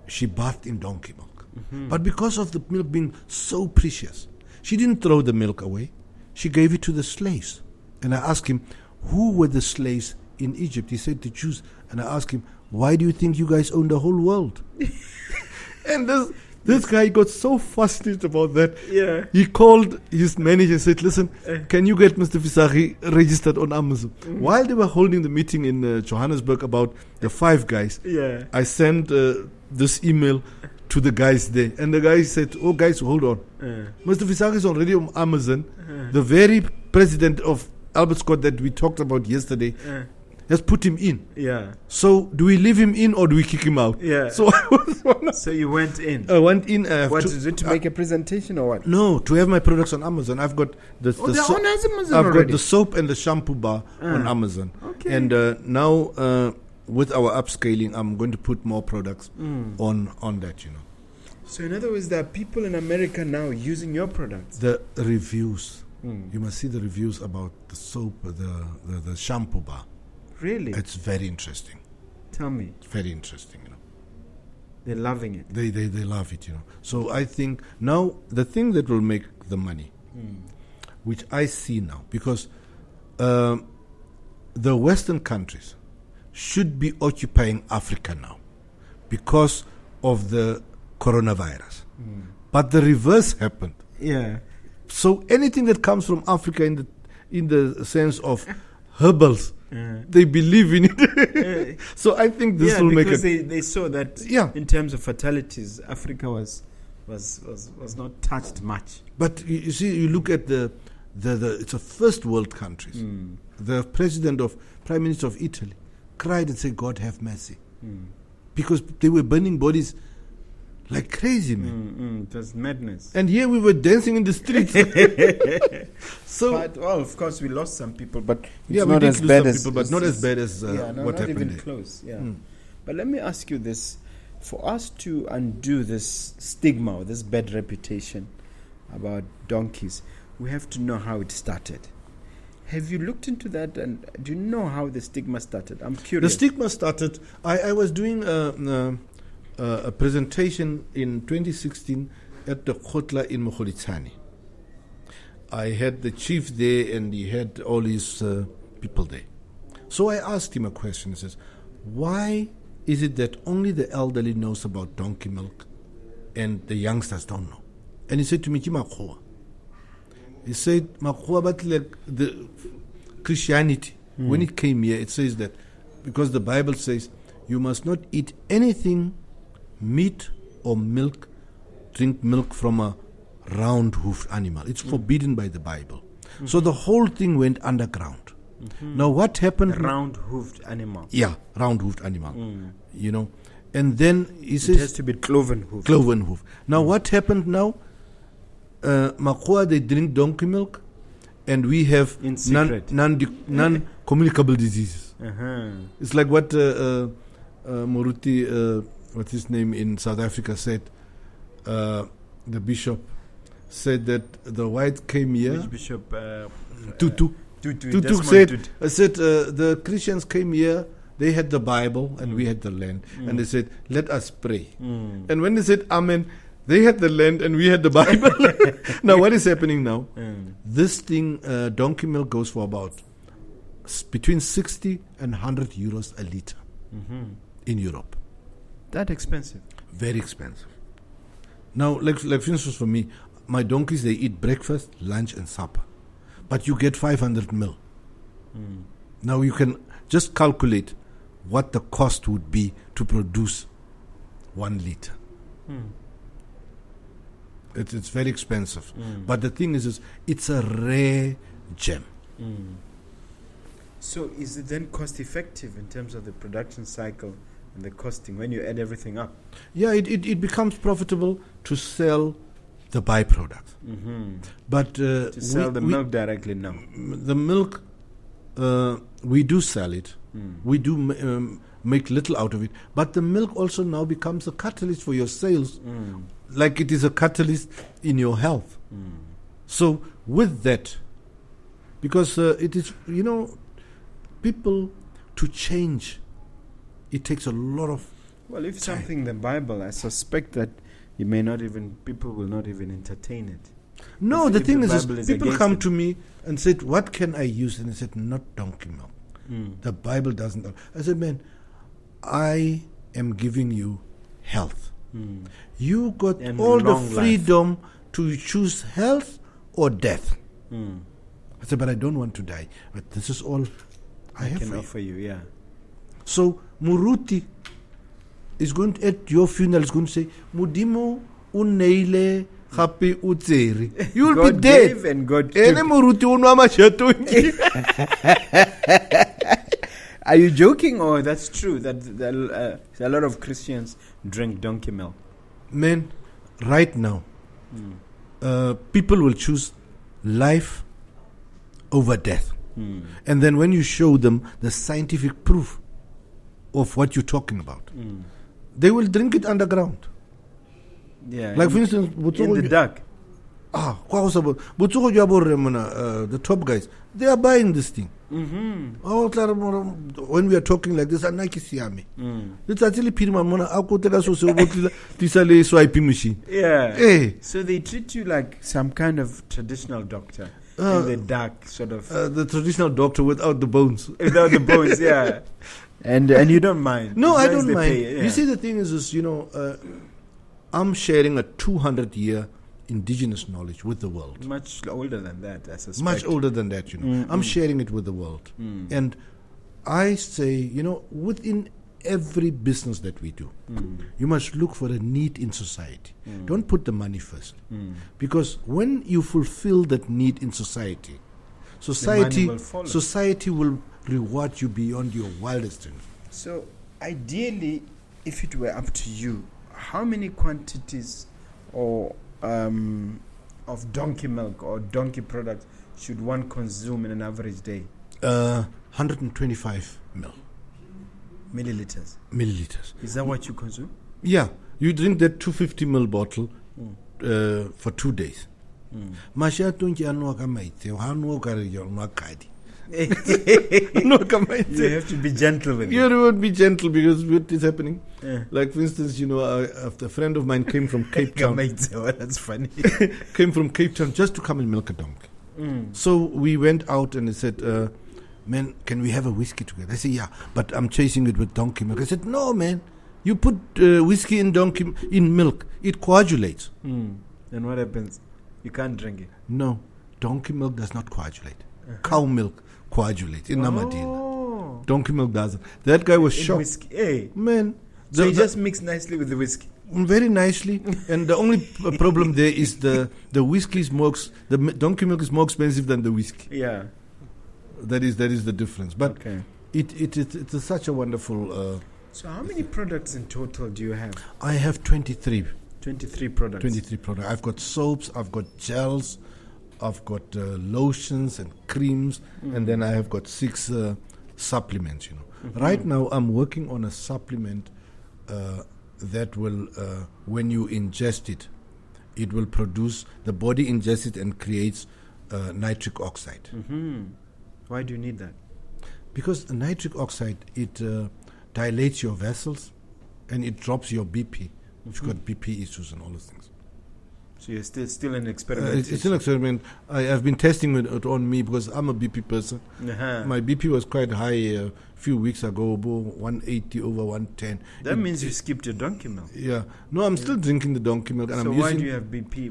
Speaker 2: she bathed in donkey milk. But because of the milk being so precious, she didn't throw the milk away. She gave it to the slaves. And I asked him, who were the slaves in Egypt? He said, the Jews. And I asked him, why do you think you guys own the whole world? And this guy got so frustrated about that.
Speaker 1: Yeah.
Speaker 2: He called his manager and said, listen, can you get Mr. Visagie registered on Amazon? While they were holding the meeting in Johannesburg about the 5 guys, I sent this email to the guys there. And the guy said, oh, guys, hold on. Mr. Visagie is already on Amazon. The very president of Albert Scott that we talked about yesterday has put him in.
Speaker 1: Yeah.
Speaker 2: So do we leave him in or do we kick him out?
Speaker 1: Yeah.
Speaker 2: So I was
Speaker 1: So you went in.
Speaker 2: I went in.
Speaker 1: What is it, to make a presentation or what?
Speaker 2: No, to have my products on Amazon. I've got the
Speaker 1: they're on Amazon
Speaker 2: I've
Speaker 1: already?
Speaker 2: got the soap and the shampoo bar on Amazon.
Speaker 1: Okay.
Speaker 2: And now with our upscaling, I'm going to put more products on that, you know.
Speaker 1: So in other words, there are people in America now using your products.
Speaker 2: The reviews. You must see the reviews about the soap, the shampoo bar.
Speaker 1: Really?
Speaker 2: It's very interesting.
Speaker 1: Tell me.
Speaker 2: It's very interesting, you know.
Speaker 1: They're loving it.
Speaker 2: They love it, you know. So I think now the thing that will make the money, which I see now, because the Western countries should be occupying Africa now because of the coronavirus. But the reverse happened.
Speaker 1: Yeah.
Speaker 2: So anything that comes from Africa in the sense of herbals, they believe in it. So I think this will make it.
Speaker 1: They saw that in terms of fatalities, Africa was not touched much.
Speaker 2: But you see, you look at the it's a first world countries. The Prime Minister of Italy cried and said, God have mercy. Because they were burning bodies like crazy, man.
Speaker 1: It was madness.
Speaker 2: And here we were dancing in the streets.
Speaker 1: But, well, of course, we lost some people, but
Speaker 2: it's
Speaker 1: not as bad as
Speaker 2: people, but not as bad as what
Speaker 1: not
Speaker 2: happened
Speaker 1: even
Speaker 2: there.
Speaker 1: close. Yeah. But let me ask you this: for us to undo this stigma or this bad reputation about donkeys, we have to know how it started. Have you looked into that, and do you know how the stigma started? I'm curious.
Speaker 2: The stigma started. I was doing a presentation in 2016 at the Khotla in Mogolitsane. I had the chief there and he had all his people there. So I asked him a question. He says, why is it that only the elderly knows about donkey milk and the youngsters don't know? And he said to me, Makhoa. He said, Makhoa, but like the Christianity, when it came here, it says that because the Bible says you must not eat anything, meat or milk, drink milk from a round-hoofed animal. It's forbidden by the Bible. So the whole thing went underground. Now what happened?
Speaker 1: A round-hoofed animal.
Speaker 2: Yeah, round-hoofed animal. You know, and then he says
Speaker 1: it has to be cloven-hoofed.
Speaker 2: Cloven-hoofed. Now what happened now? Makhoa, they drink donkey milk, and we have non-communicable diseases. It's like what Moruti, what's his name in South Africa said. The bishop said that the white came here.
Speaker 1: Which bishop?
Speaker 2: Tutu said the Christians came here. They had the Bible and we had the land, and they said, "Let us pray." And when they said Amen, they had the land and we had the Bible. Now what is happening now? This thing, donkey milk, goes for about between 60 and 100 euros a liter in Europe.
Speaker 1: That expensive?
Speaker 2: Very expensive. Now, like for instance, for me, my donkeys, they eat breakfast, lunch, and supper. But you get 500 mil. Now you can just calculate what the cost would be to produce 1 liter. It's very expensive. But the thing is it's a rare gem.
Speaker 1: So is it then cost effective in terms of the production cycle and the costing when you add everything up?
Speaker 2: Yeah, it becomes profitable to sell the byproduct. But
Speaker 1: to sell the milk directly now.
Speaker 2: The milk, we do sell it. We do make little out of it. But the milk also now becomes a catalyst for your sales, like it is a catalyst in your health. So with that, because it is, people to change, it takes a lot of
Speaker 1: Well, if
Speaker 2: time.
Speaker 1: something in the Bible, I suspect that people will not even entertain it.
Speaker 2: No,
Speaker 1: If
Speaker 2: the
Speaker 1: the
Speaker 2: thing is
Speaker 1: Bible is
Speaker 2: people
Speaker 1: against
Speaker 2: come
Speaker 1: it.
Speaker 2: to me and said, what can I use? And I said, not donkey milk. The Bible doesn't. I said, man, I am giving you health. You got
Speaker 1: And
Speaker 2: all the
Speaker 1: long life.
Speaker 2: freedom to choose health or death. I said, but I don't want to die. But this is all I have
Speaker 1: Can
Speaker 2: for you.
Speaker 1: offer you, yeah.
Speaker 2: So Muruti is going to, at your funeral, is going to say, Mudimo uneile happy utseri. You will
Speaker 1: God
Speaker 2: be dead.
Speaker 1: gave and God
Speaker 2: Ene
Speaker 1: took.
Speaker 2: Muruti unwama shatonji.
Speaker 1: Are you joking, or that's true that a lot of Christians drink donkey milk?
Speaker 2: Man, right now, people will choose life over death. And then when you show them the scientific proof of what you're talking about, they will drink it underground.
Speaker 1: Yeah.
Speaker 2: Like, for instance,
Speaker 1: in the dark.
Speaker 2: the top guys, they are buying this thing. When we are talking like this, it's actually swipe machine.
Speaker 1: Yeah.
Speaker 2: Hey.
Speaker 1: So they treat you like some kind of traditional doctor in the dark, sort of.
Speaker 2: The traditional doctor without the bones.
Speaker 1: Without the bones, yeah. And you don't mind.
Speaker 2: No,
Speaker 1: As
Speaker 2: I
Speaker 1: long as
Speaker 2: don't
Speaker 1: they
Speaker 2: mind.
Speaker 1: pay, yeah.
Speaker 2: You see, the thing is I'm sharing a 200-year indigenous knowledge with the world.
Speaker 1: Much older than that, I suspect.
Speaker 2: Much older than that, I'm sharing it with the world. And I say, within every business that we do, you must look for a need in society. Don't put the money first. Because when you fulfill that need in society,
Speaker 1: money will follow.
Speaker 2: society will reward you beyond your wildest dreams.
Speaker 1: So, ideally, if it were up to you, how many quantities or of donkey milk or donkey products should one consume in an average day?
Speaker 2: 125
Speaker 1: Milliliters.
Speaker 2: milliliters.
Speaker 1: Is that what you consume?
Speaker 2: Yeah, you drink that 250 ml bottle for 2 days.
Speaker 1: You have to be gentle with
Speaker 2: You
Speaker 1: it.
Speaker 2: would be gentle because what is happening?
Speaker 1: Yeah.
Speaker 2: Like, for instance, a friend of mine came from Cape Town.
Speaker 1: That's funny.
Speaker 2: Came from Cape Town just to come and milk a donkey. So we went out and he said, man, can we have a whiskey together? I said, yeah, but I'm chasing it with donkey milk. I said, no, man, you put whiskey in milk, it coagulates.
Speaker 1: And what happens? You can't drink it.
Speaker 2: No, donkey milk does not coagulate. Cow milk coagulates in Namadina. Donkey milk doesn't. That guy was shocked.
Speaker 1: Whiskey. Hey.
Speaker 2: Man.
Speaker 1: So it just mixed nicely with the whiskey.
Speaker 2: Very nicely. And the only problem there is the whiskey is the donkey milk is more expensive than the whiskey.
Speaker 1: Yeah.
Speaker 2: That is the difference. But
Speaker 1: Okay.
Speaker 2: it's such a wonderful...
Speaker 1: So how many products in total do you have?
Speaker 2: I have 23.
Speaker 1: 23 products.
Speaker 2: 23 products. I've got soaps, I've got gels, I've got lotions and creams, and then I have got 6 supplements, Right now I'm working on a supplement that will, when you ingest it, it will produce, the body ingests it and creates nitric oxide.
Speaker 1: Why do you need that?
Speaker 2: Because the nitric oxide, it dilates your vessels and it drops your BP. You've got BP issues and all those things.
Speaker 1: So you're still in experiment.
Speaker 2: It's an experiment. I have been testing it on me because I'm a BP person. My BP was quite high a few weeks ago, 180 over 110.
Speaker 1: That means you skipped your donkey milk.
Speaker 2: Yeah. No, I'm still drinking the donkey milk. And
Speaker 1: So
Speaker 2: I'm
Speaker 1: why
Speaker 2: using,
Speaker 1: do you have BP?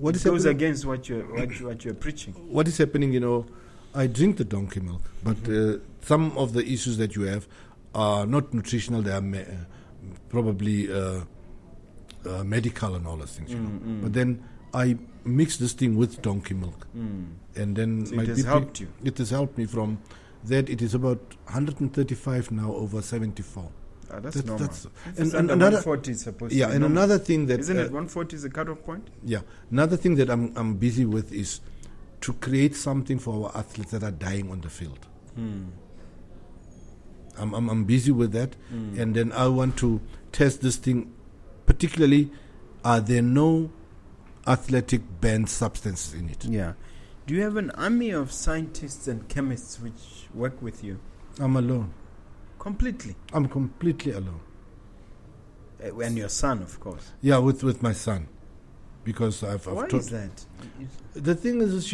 Speaker 2: what
Speaker 1: It
Speaker 2: is
Speaker 1: goes
Speaker 2: happening?
Speaker 1: against what you're preaching.
Speaker 2: What is happening, I drink the donkey milk, but some of the issues that you have are not nutritional. They are probably medical and all those things. But then I mix this thing with donkey milk, and then
Speaker 1: So
Speaker 2: my
Speaker 1: it has
Speaker 2: BP,
Speaker 1: helped you.
Speaker 2: It has helped me from that. It is about 135 now over 74.
Speaker 1: That's normal.
Speaker 2: And
Speaker 1: Under
Speaker 2: another
Speaker 1: 140 is supposed to
Speaker 2: yeah,
Speaker 1: be
Speaker 2: and
Speaker 1: normal.
Speaker 2: another thing that
Speaker 1: Isn't it 140 is the cutoff point?
Speaker 2: yeah, another thing that I'm busy with is to create something for our athletes that are dying on the field. I'm busy with that, and then I want to test this thing. Particularly, are there no athletic banned substances in it?
Speaker 1: Yeah. Do you have an army of scientists and chemists which work with you?
Speaker 2: I'm alone.
Speaker 1: Completely?
Speaker 2: I'm completely alone.
Speaker 1: And your son, of course.
Speaker 2: Yeah, with my son, because I've
Speaker 1: Why
Speaker 2: taught.
Speaker 1: is that?
Speaker 2: The thing is,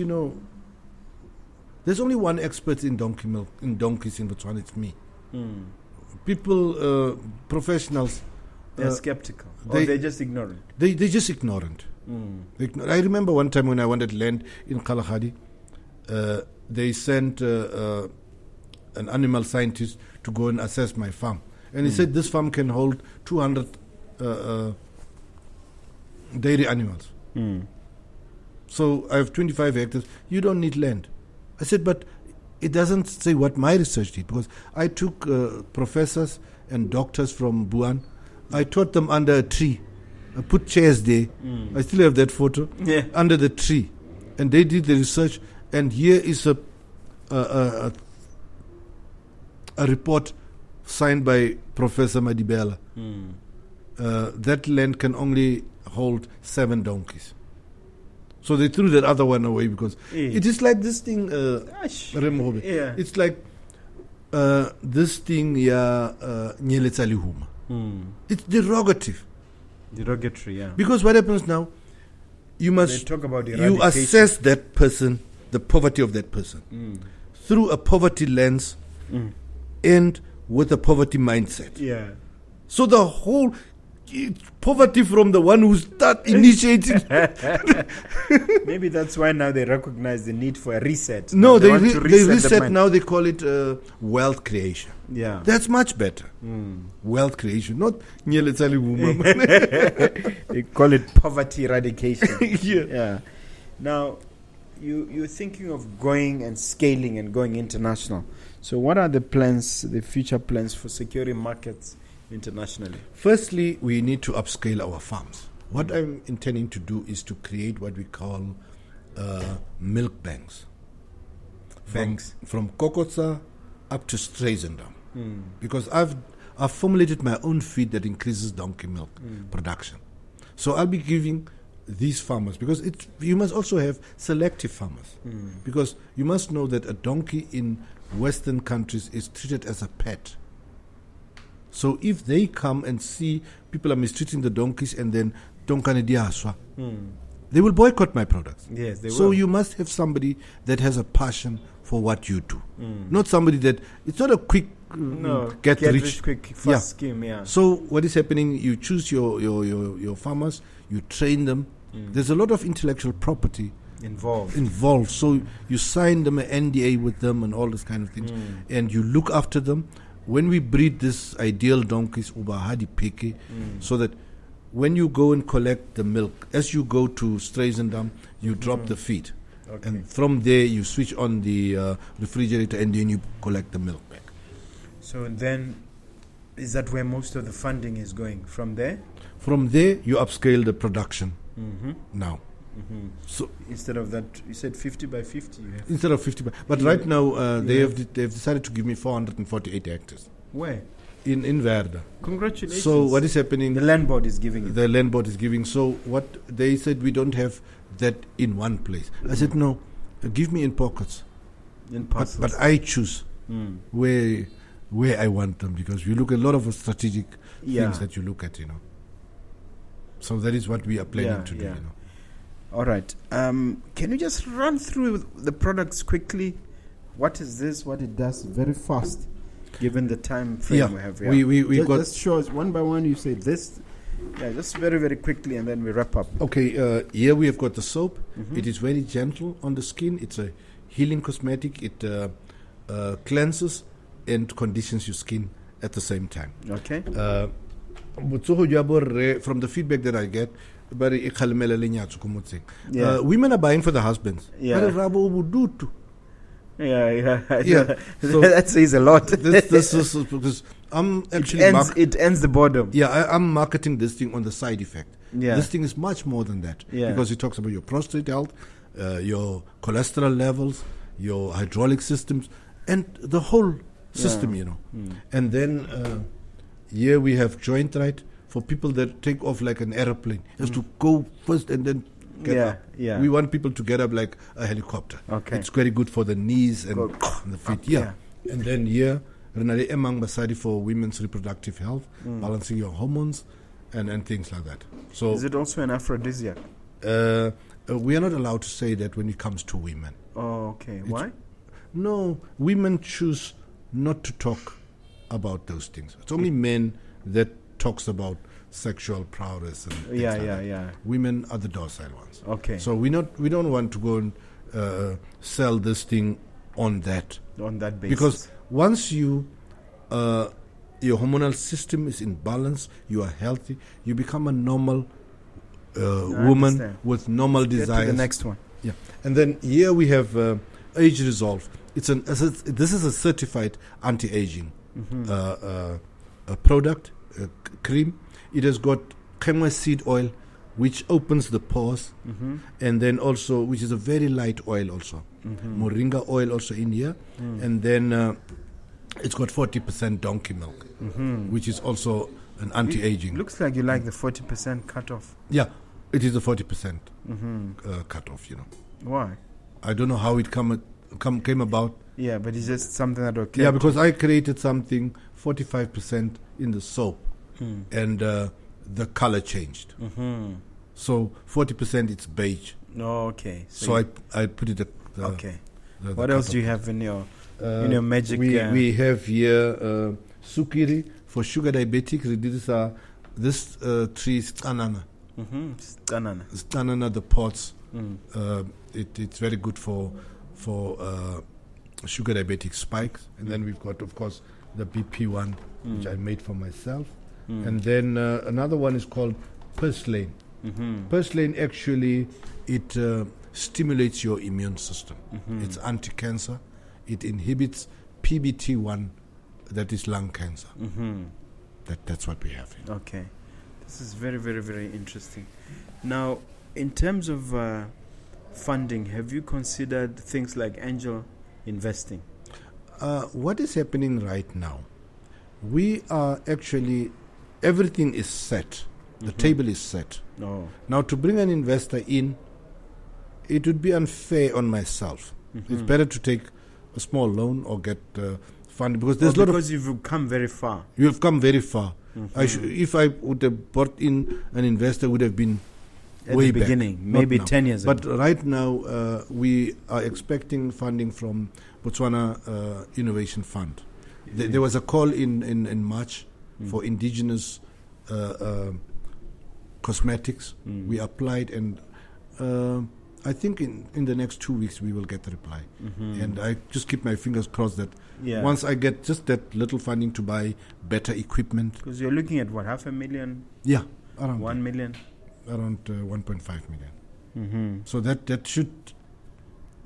Speaker 2: there's only one expert in donkey milk, in donkeys in Botswana. It's me. People, professionals,
Speaker 1: They're skeptical. Or they're just ignorant.
Speaker 2: They're just ignorant. I remember one time when I wanted land in Kalahari, they sent an animal scientist to go and assess my farm. And he said this farm can hold 200 dairy animals. So I have 25 hectares. You don't need land. I said, but it doesn't say what my research did, because I took professors and doctors from Buan. I taught them under a tree. I put chairs there. I still have that photo.
Speaker 1: Yeah.
Speaker 2: Under the tree. And they did the research. And here is a report signed by Professor Madibela. That land can only hold 7 donkeys. So they threw that other one away because it is like this thing, Mogobe.
Speaker 1: Yeah.
Speaker 2: It's like this thing, Nyeletsa Lihuma. It's derogative.
Speaker 1: Derogatory, yeah.
Speaker 2: Because what happens now, you must
Speaker 1: They talk about
Speaker 2: you
Speaker 1: eradication.
Speaker 2: assess that person, the poverty of that person, through a poverty lens and with a poverty mindset.
Speaker 1: Yeah.
Speaker 2: So the whole poverty from the one who start initiating.
Speaker 1: Maybe that's why now they recognize the need for a reset.
Speaker 2: No,
Speaker 1: Now
Speaker 2: they
Speaker 1: want to
Speaker 2: reset
Speaker 1: the mind.
Speaker 2: now. They call it wealth creation.
Speaker 1: Yeah.
Speaker 2: That's much better. Wealth creation, not Nyeletsali woman.
Speaker 1: They call it poverty eradication.
Speaker 2: Yeah.
Speaker 1: Yeah. Now, you're thinking of going and scaling and going international. So what are the plans, the future plans for securing markets internationally?
Speaker 2: Firstly, we need to upscale our farms. What I'm intending to do is to create what we call milk banks. From Kokotsa up to Streisendam. Because I've formulated my own feed that increases donkey milk production. So I'll be giving these farmers, because you must also have selective farmers. Because you must know that a donkey in Western countries is treated as a pet. So if they come and see people are mistreating the donkeys and then donkane diaswa, they will boycott my products.
Speaker 1: Yes, they will.
Speaker 2: So you must have somebody that has a passion for what you do. Not somebody that, it's not a quick get rich
Speaker 1: quick fast scheme, yeah.
Speaker 2: So what is happening, you choose your farmers, you train them. There's a lot of intellectual property involved. So you sign them an NDA with them and all this kind of things. And you look after them. When we breed this ideal donkeys, ubahadi peke, so that when you go and collect the milk, as you go to Streisendam, you drop the feed.
Speaker 1: Okay.
Speaker 2: And from there, you switch on the refrigerator and then you collect the milk back.
Speaker 1: So then, is that where most of the funding is going? From there?
Speaker 2: From there, you upscale the production now. So
Speaker 1: instead of that, you said 50 by 50. You have
Speaker 2: instead of 50, but right now they've decided to give me 448 hectares.
Speaker 1: Where?
Speaker 2: In Verda.
Speaker 1: Congratulations.
Speaker 2: So what is happening?
Speaker 1: The land board is giving it.
Speaker 2: The land board is giving. So what they said, we don't have that in one place. I said no, give me in pockets.
Speaker 1: In parcels.
Speaker 2: But I choose where I want them, because you look at a lot of strategic things that you look at, So that is what we are planning to do.
Speaker 1: All right. Can you just run through the products quickly? What is this? What it does? Very fast, given the time frame we have.
Speaker 2: We got
Speaker 1: just show us one by one. You say this. Yeah, just very, very quickly, and then we wrap up.
Speaker 2: Okay. Here we have got the soap. It is very gentle on the skin. It's a healing cosmetic. It cleanses and conditions your skin at the same time.
Speaker 1: Okay.
Speaker 2: From the feedback that I get, women are buying for the husbands.
Speaker 1: Yeah.
Speaker 2: Yeah. So
Speaker 1: that says a lot.
Speaker 2: This is because I'm actually
Speaker 1: it ends the boredom.
Speaker 2: Yeah, I'm marketing this thing on the side effect.
Speaker 1: Yeah.
Speaker 2: This thing is much more than that.
Speaker 1: Yeah.
Speaker 2: Because it talks about your prostate health, your cholesterol levels, your hydraulic systems, and the whole system, you know. And then here we have joint right for people that take off like an aeroplane. Has to go first and then get up.
Speaker 1: Yeah.
Speaker 2: We want people to get up like a helicopter.
Speaker 1: Okay.
Speaker 2: It's very good for the knees and the feet.
Speaker 1: Up,
Speaker 2: Yeah. And then here, Renale Emang Basadi for women's reproductive health, balancing your hormones and things like that. So
Speaker 1: is it also an aphrodisiac?
Speaker 2: We are not allowed to say that when it comes to women.
Speaker 1: Oh, okay. Why?
Speaker 2: No, women choose not to talk about those things. It's only men that talks about sexual prowess and things like that. Women are the docile ones.
Speaker 1: Okay.
Speaker 2: So we don't want to go and sell this thing on that
Speaker 1: basis.
Speaker 2: Because once your hormonal system is in balance, you are healthy, you become a normal woman with normal desires.
Speaker 1: Get to the next one.
Speaker 2: Yeah, and then here we have Age Resolve. This is a certified anti-aging product, cream. It has got Kemwe seed oil, which opens the pores, and then also, which is a very light oil also. Moringa oil also in here, and then it's got 40% donkey milk, which is also an anti-aging.
Speaker 1: It looks like you like the 40% cutoff.
Speaker 2: Yeah, it is a 40% cutoff, you know.
Speaker 1: Why?
Speaker 2: I don't know how it came about.
Speaker 1: Yeah, but it's just something that occurred.
Speaker 2: Yeah, because I created something 45% in the soap, and the color changed. So 40% it's beige.
Speaker 1: Oh, okay.
Speaker 2: So I put it.
Speaker 1: Okay. What else do you have in your magic?
Speaker 2: We have here sukiri for sugar diabetic. This tree is anana. Anana, the pods. It's very good for sugar diabetic spikes. And then we've got, of course, the BP one, which I made for myself. And then another one is called purslane. Purslane actually, it stimulates your immune system. It's anti-cancer. It inhibits PBT1, that is lung cancer. That's what we have here.
Speaker 1: Okay. This is very, very, very interesting. Now, in terms of funding, have you considered things like angel investing?
Speaker 2: What is happening right now? We are actually, everything is set. The table is set.
Speaker 1: Oh.
Speaker 2: Now, to bring an investor in, it would be unfair on myself. It's better to take a small loan or get funding, because there's
Speaker 1: because you've come very far.
Speaker 2: You have come very far. If I would have brought in an investor, would have been
Speaker 1: at
Speaker 2: way
Speaker 1: the beginning,
Speaker 2: back,
Speaker 1: maybe 10 years ago.
Speaker 2: But right now, we are expecting funding from Botswana Innovation Fund. There was a call in March for indigenous cosmetics. We applied, and I think in the next 2 weeks we will get the reply. And I just keep my fingers crossed that once I get just that little funding to buy better equipment.
Speaker 1: Because you're looking at what, 500,000?
Speaker 2: Yeah, around
Speaker 1: 1 million?
Speaker 2: Around 1.5 million. So that should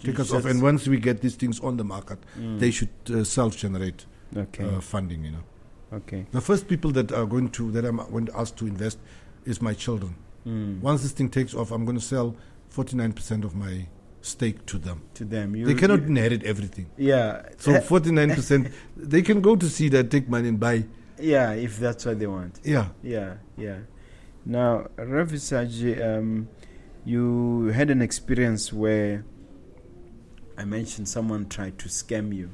Speaker 2: take us off. And once we get these things on the market, they should self-generate funding, you know.
Speaker 1: Okay.
Speaker 2: The first people that I'm going to ask to invest is my children. Once this thing takes off, I'm going to sell 49% of my stake to them. They cannot inherit everything.
Speaker 1: Yeah.
Speaker 2: So 49%, they can go to see that, take money and buy.
Speaker 1: Yeah, if that's what they want.
Speaker 2: Yeah.
Speaker 1: Now, Visagie, you had an experience where I mentioned someone tried to scam you.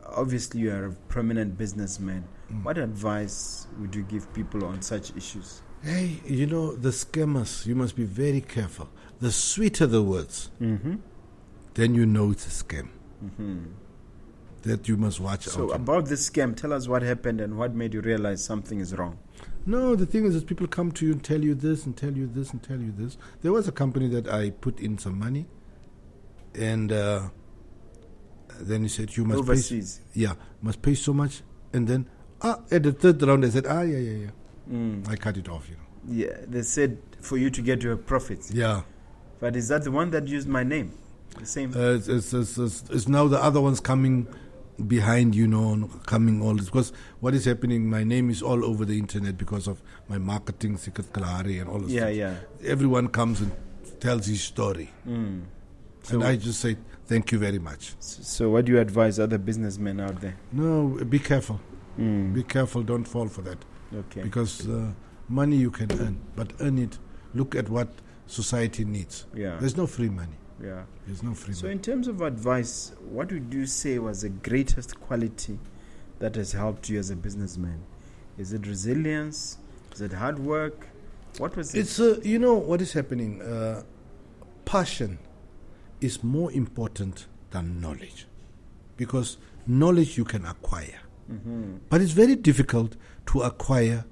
Speaker 1: Obviously, you are a prominent businessman. What advice would you give people on such issues?
Speaker 2: Hey, the scammers, you must be very careful. The sweeter the words, then you know it's a scam. That you must watch out.
Speaker 1: So about this scam, tell us what happened and what made you realize something is wrong.
Speaker 2: No, the thing is that people come to you and tell you this and tell you this and tell you this. There was a company that I put in some money, and then he said, you must
Speaker 1: overseas.
Speaker 2: Must pay so much. And then, at the third round, they said, yeah. I cut it off,
Speaker 1: Yeah, they said for you to get your profits.
Speaker 2: Yeah.
Speaker 1: But is that the one that used my name? The same?
Speaker 2: It's now the other ones coming behind, coming all this. Because what is happening, my name is all over the internet because of my marketing, Sikat Kalahari and all this stuff.
Speaker 1: Yeah.
Speaker 2: Everyone comes and tells his story. And I just say, thank you very much.
Speaker 1: So what do you advise other businessmen out there?
Speaker 2: No, be careful. Be careful, don't fall for that.
Speaker 1: Okay.
Speaker 2: Because money you can earn, but earn it. Look at what society needs.
Speaker 1: Yeah.
Speaker 2: There's no free money.
Speaker 1: Yeah.
Speaker 2: There's no free
Speaker 1: So
Speaker 2: money.
Speaker 1: in terms of advice, what would you say was the greatest quality that has helped you as a businessman? Is it resilience? Is it hard work? What was it?
Speaker 2: It's, you know, what is happening? Passion is more important than knowledge. Because knowledge you can acquire. But it's very difficult to acquire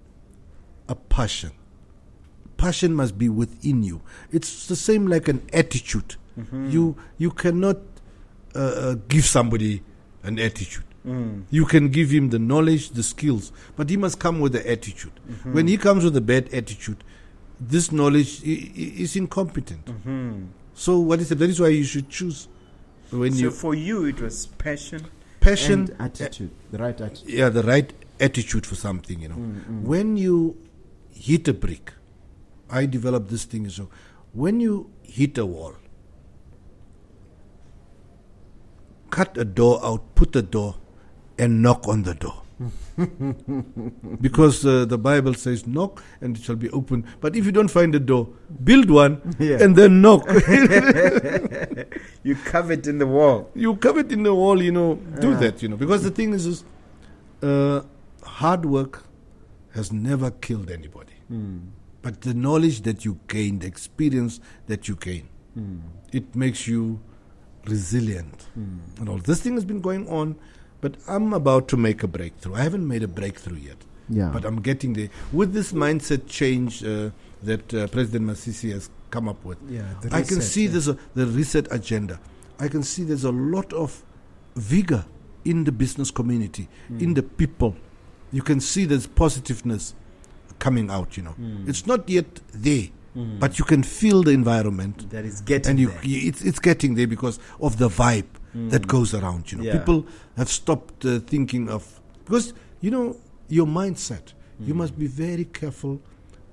Speaker 2: a passion. Passion must be within you. It's the same like an attitude. You cannot give somebody an attitude. You can give him the knowledge, the skills, but he must come with the attitude. When he comes with a bad attitude, this knowledge is incompetent. So what is it? That is why you should choose.
Speaker 1: So for you, it was passion and attitude, the right attitude.
Speaker 2: Yeah, the right attitude for something, you know. When you hit a brick, I developed this thing. So when you hit a wall, cut a door out, put the door, and knock on the door. Because the Bible says knock and it shall be opened. But if you don't find a door, build one and then knock.
Speaker 1: You cover it in the wall.
Speaker 2: You cover it in the wall, you know, do that, you know. Because the thing is hard work has never killed anybody. But the knowledge that you gain, the experience that you gain, it makes you resilient. And all this thing has been going on, but I'm about to make a breakthrough. I haven't made a breakthrough yet, but I'm getting there. With this mindset change that President Masisi has come up with, I can see there's the reset agenda. I can see there's a lot of vigor in the business community, in the people. You can see there's positiveness coming out, you know. It's not yet there, but you can feel the environment.
Speaker 1: That is getting there.
Speaker 2: It's getting there because of the vibe that goes around, you know. People have stopped thinking of... Because, you know, your mindset, you must be very careful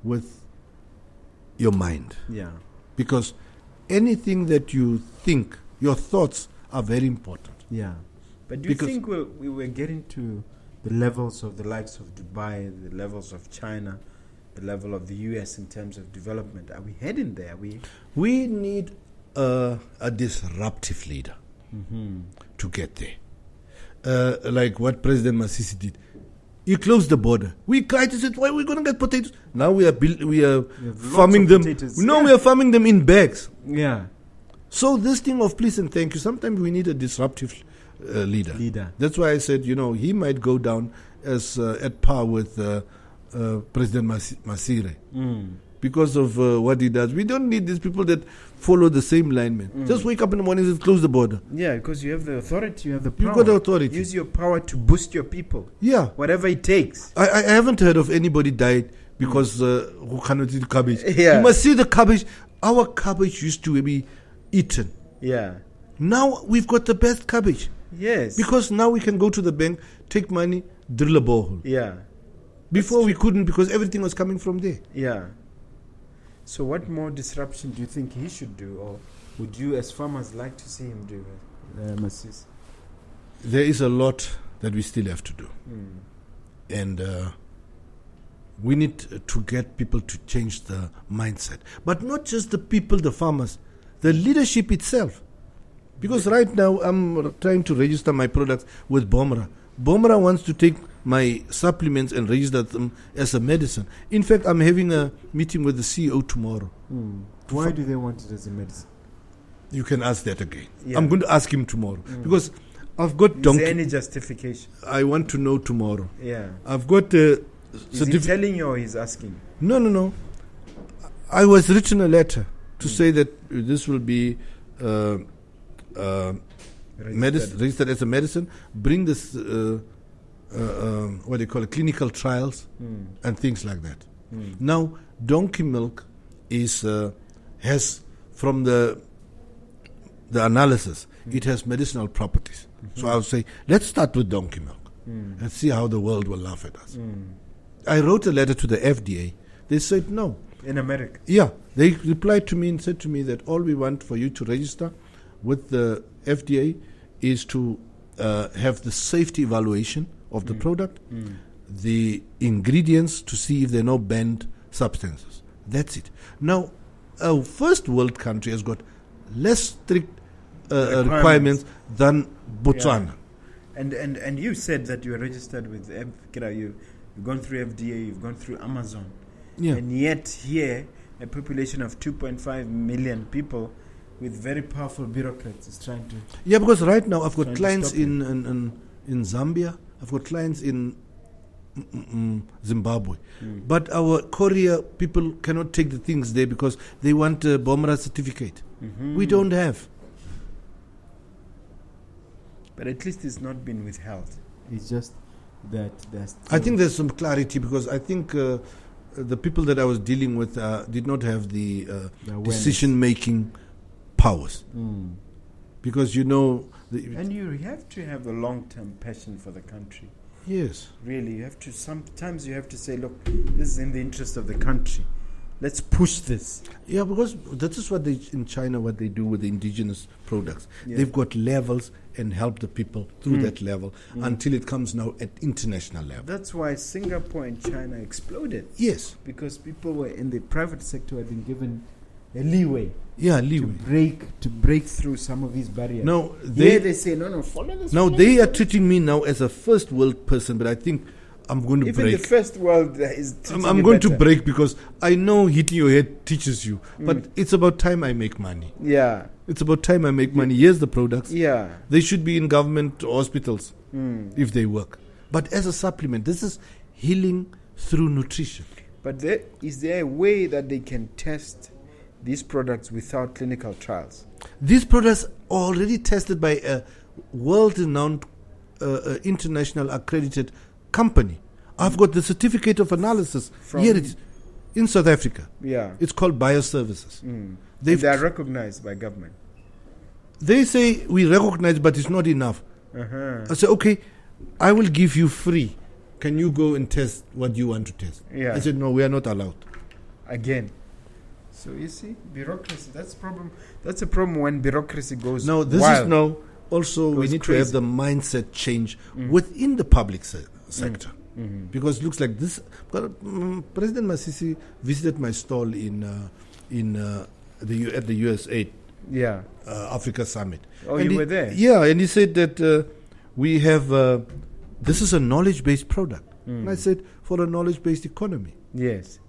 Speaker 2: with your mind.
Speaker 1: Yeah.
Speaker 2: Because anything that you think, your thoughts are very important.
Speaker 1: Yeah. But do you think we were getting to the levels of the likes of Dubai, the levels of China, the level of the US in terms of development? Are we heading there?
Speaker 2: We need a disruptive leader to get there. Like what President Masisi did. He closed the border. We cried and said, why are we going to get potatoes? Now we are farming them.
Speaker 1: Potatoes.
Speaker 2: No, we are farming them in bags.
Speaker 1: Yeah.
Speaker 2: So this thing of please and thank you, sometimes we need a disruptive leader. That's why I said, you know, he might go down as at par with President Masire. Because of what he does. We don't need these people that follow the same line, man. Just wake up in the morning and close the border.
Speaker 1: Yeah, because you have the authority, you have the power.
Speaker 2: You've got the authority.
Speaker 1: Use your power to boost your people.
Speaker 2: Yeah.
Speaker 1: Whatever it takes.
Speaker 2: I haven't heard of anybody died because who cannot eat cabbage.
Speaker 1: Yeah.
Speaker 2: You must see the cabbage. Our cabbage used to be eaten.
Speaker 1: Yeah.
Speaker 2: Now we've got the best cabbage.
Speaker 1: Yes.
Speaker 2: Because now we can go to the bank, take money, drill a borehole.
Speaker 1: Yeah.
Speaker 2: Before we couldn't because everything was coming from there.
Speaker 1: Yeah. So what more disruption do you think he should do, or would you as farmers like to see him do, Masisi?
Speaker 2: There is a lot that we still have to do. And we need to get people to change the mindset. But not just the people, the farmers, the leadership itself. Because right now I'm trying to register my products with Bomra. Bomra wants to take my supplements and register them as a medicine. In fact, I'm having a meeting with the CEO tomorrow.
Speaker 1: Why do they want it as a medicine?
Speaker 2: You can ask that again.
Speaker 1: Yeah.
Speaker 2: I'm going to ask him tomorrow. Because I've got donkey.
Speaker 1: Is there any justification?
Speaker 2: I want to know tomorrow.
Speaker 1: Yeah.
Speaker 2: I've got
Speaker 1: Is he telling you or he's asking?
Speaker 2: No. I was written a letter to say that this will be registered as a medicine. Bring this, what do you call it, clinical trials and things like that. Now, donkey milk has, from the analysis, it has medicinal properties. So I would say, let's start with donkey milk and see how the world will laugh at us. I wrote a letter to the FDA. They said no.
Speaker 1: In America?
Speaker 2: Yeah. They replied to me and said to me that all we want for you to register with the FDA is to have the safety evaluation of the product, the ingredients to see if there are no banned substances. That's it. Now, a first world country has got less strict requirements than Botswana.
Speaker 1: Yeah. And you said that you are registered with you've gone through FDA, you've gone through Amazon.
Speaker 2: Yeah.
Speaker 1: And yet here, a population of 2.5 million people with very powerful bureaucrats is trying to...
Speaker 2: Yeah, because right now I've got clients in Zambia, I've got clients in Zimbabwe. But our courier people cannot take the things there because they want a BOMRA certificate. We don't have.
Speaker 1: But at least it's not been withheld. It's just that there's...
Speaker 2: I think there's some clarity because I think the people that I was dealing with did not have the decision-making powers. Because,
Speaker 1: and you have to have a long-term passion for the country.
Speaker 2: Yes.
Speaker 1: Really, you have to... Sometimes you have to say, look, this is in the interest of the country. Let's push this.
Speaker 2: Yeah, because that is what in China, what they do with the indigenous products. Yeah. They've got levels and help the people through that level until it comes now at international level.
Speaker 1: That's why Singapore and China exploded.
Speaker 2: Yes.
Speaker 1: Because people were in the private sector had been given a leeway.
Speaker 2: Yeah, leeway.
Speaker 1: To break through some of these barriers.
Speaker 2: No,
Speaker 1: they say, no, follow this.
Speaker 2: Now, they are treating me now as a first world person, but I think I'm going to break.
Speaker 1: Even the first world is
Speaker 2: I'm going to break because I know hitting your head teaches you. But it's about time I make money.
Speaker 1: Yeah.
Speaker 2: It's about time I make money. Here's the products.
Speaker 1: Yeah.
Speaker 2: They should be in government hospitals if they work. But as a supplement, this is healing through nutrition.
Speaker 1: But is there a way that they can test these products without clinical trials?
Speaker 2: These products are already tested by a world-renowned international accredited company. I've got the certificate of analysis here it is, in South Africa.
Speaker 1: Yeah.
Speaker 2: It's called Bioservices.
Speaker 1: They are recognized by government.
Speaker 2: They say we recognize, but it's not enough. I say, okay, I will give you free. Can you go and test what you want to test?
Speaker 1: Yeah.
Speaker 2: I said, no, we are not allowed.
Speaker 1: Again. So you see, bureaucracy, that's a problem. That's a problem when bureaucracy goes
Speaker 2: Now, this
Speaker 1: wild.
Speaker 2: is now also we need to have the mindset change within the public sector. Because it looks like this. President Masisi visited my stall at the USA Africa Summit.
Speaker 1: Oh, and you were there?
Speaker 2: Yeah, and he said that we have this is a knowledge-based product. And I said, for a knowledge-based economy.
Speaker 1: Yes.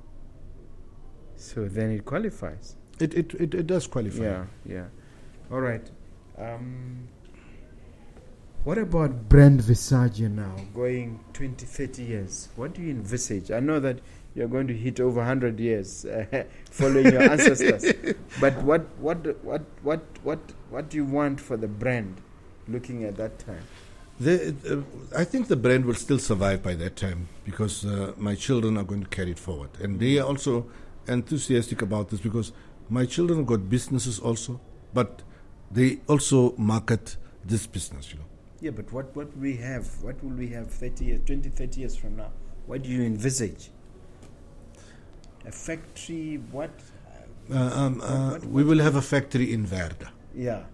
Speaker 1: So then it qualifies.
Speaker 2: It does qualify.
Speaker 1: Yeah. All right. What about brand Visagie now, going 20, 30 years? What do you envisage? I know that you're going to hit over 100 years following your ancestors. But what do you want for the brand looking at that time?
Speaker 2: I think the brand will still survive by that time because my children are going to carry it forward. And they are also enthusiastic about this because my children have got businesses also, but they also market this business,
Speaker 1: Yeah, but what will we have 30 years, 20, 30 years from now? What do you envisage? A factory, what?
Speaker 2: We will have a factory in Verda.
Speaker 1: Yeah.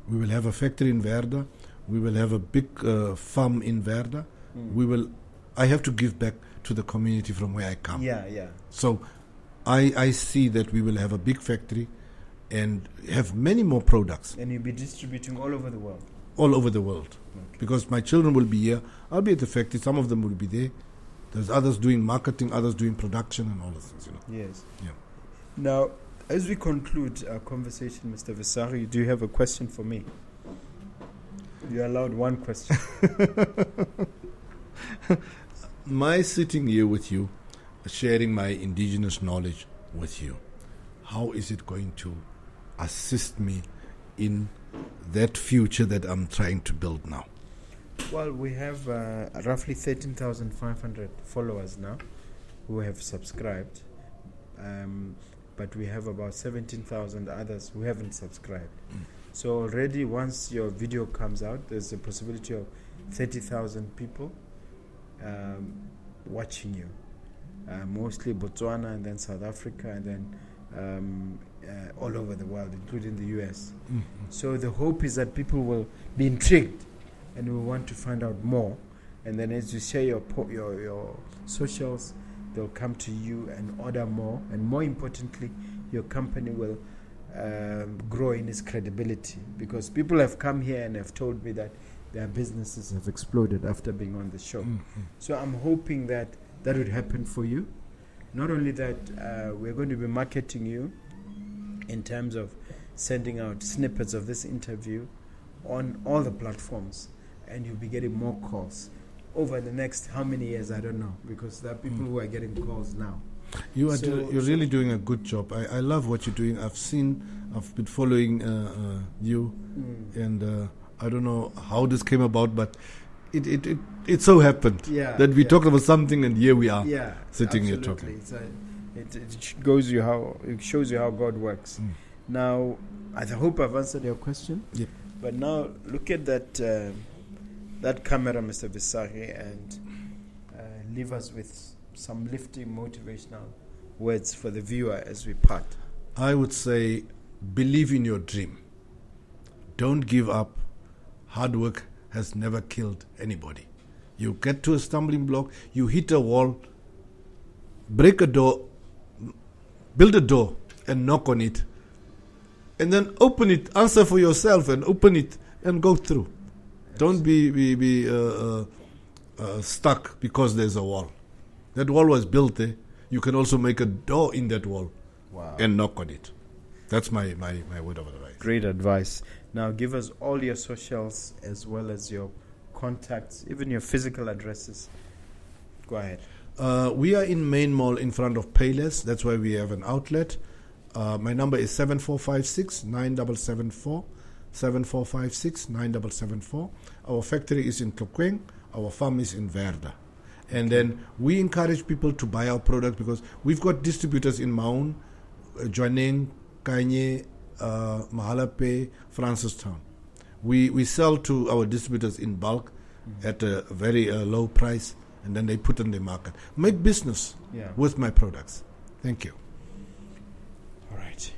Speaker 2: We will have a factory in Verda. We will have a big farm in Verda. I have to give back to the community from where I come.
Speaker 1: Yeah.
Speaker 2: So I see that we will have a big factory and have many more products.
Speaker 1: And you'll be distributing all over the world?
Speaker 2: All over the world.
Speaker 1: Okay.
Speaker 2: Because my children will be here. I'll be at the factory. Some of them will be there. There's others doing marketing, others doing production and all those things.
Speaker 1: Yes.
Speaker 2: Yeah.
Speaker 1: Now, as we conclude our conversation, Mr. Visagie, do you have a question for me? You're allowed one question.
Speaker 2: My sitting here with you, sharing my indigenous knowledge with you, how is it going to assist me in that future that I'm trying to build now?
Speaker 1: Well, we have roughly 13,500 followers now who have subscribed, but we have about 17,000 others who haven't subscribed. So already once your video comes out, there's a possibility of 30,000 people watching you, mostly Botswana and then South Africa and then all over the world, including the US. So the hope is that people will be intrigued and will want to find out more. And then as you share your socials, they'll come to you and order more. And more importantly, your company will grow in its credibility, because people have come here and have told me that their businesses have exploded after being on the show. So I'm hoping that would happen for you. Not only that, we're going to be marketing you in terms of sending out snippets of this interview on all the platforms, and you'll be getting more calls over the next how many years, I don't know, because there are people who are getting calls now.
Speaker 2: You're really doing a good job. I love what you're doing. I've been following you, and I don't know how this came about, but it so happened that we talked about something, and here we are sitting here talking.
Speaker 1: It shows you how God works. Now, I hope I've answered your question.
Speaker 2: Yep.
Speaker 1: But now look at that camera, Mr. Visagie, and leave us with some lifting, motivational words for the viewer as we part.
Speaker 2: I would say, believe in your dream. Don't give up. Hard work has never killed anybody. You get to a stumbling block, you hit a wall, break a door, build a door and knock on it, and then open it, answer for yourself and open it and go through. Don't be stuck because there's a wall. That wall was built there. You can also make a door in that wall and knock on it. That's my word of advice.
Speaker 1: Great advice. Now give us all your socials as well as your contacts, even your physical addresses. Go ahead.
Speaker 2: We are in Main Mall in front of Payless. That's why we have an outlet. My number is 7456-9774. 7456-9774. Our factory is in Tlokweng. Our farm is in Verda. And then we encourage people to buy our product because we've got distributors in Maun, Joaneng, Kanye, Mahalape, Francistown. We sell to our distributors in bulk at a very low price, and then they put on the market. Make business with my products. Thank you.
Speaker 1: All right.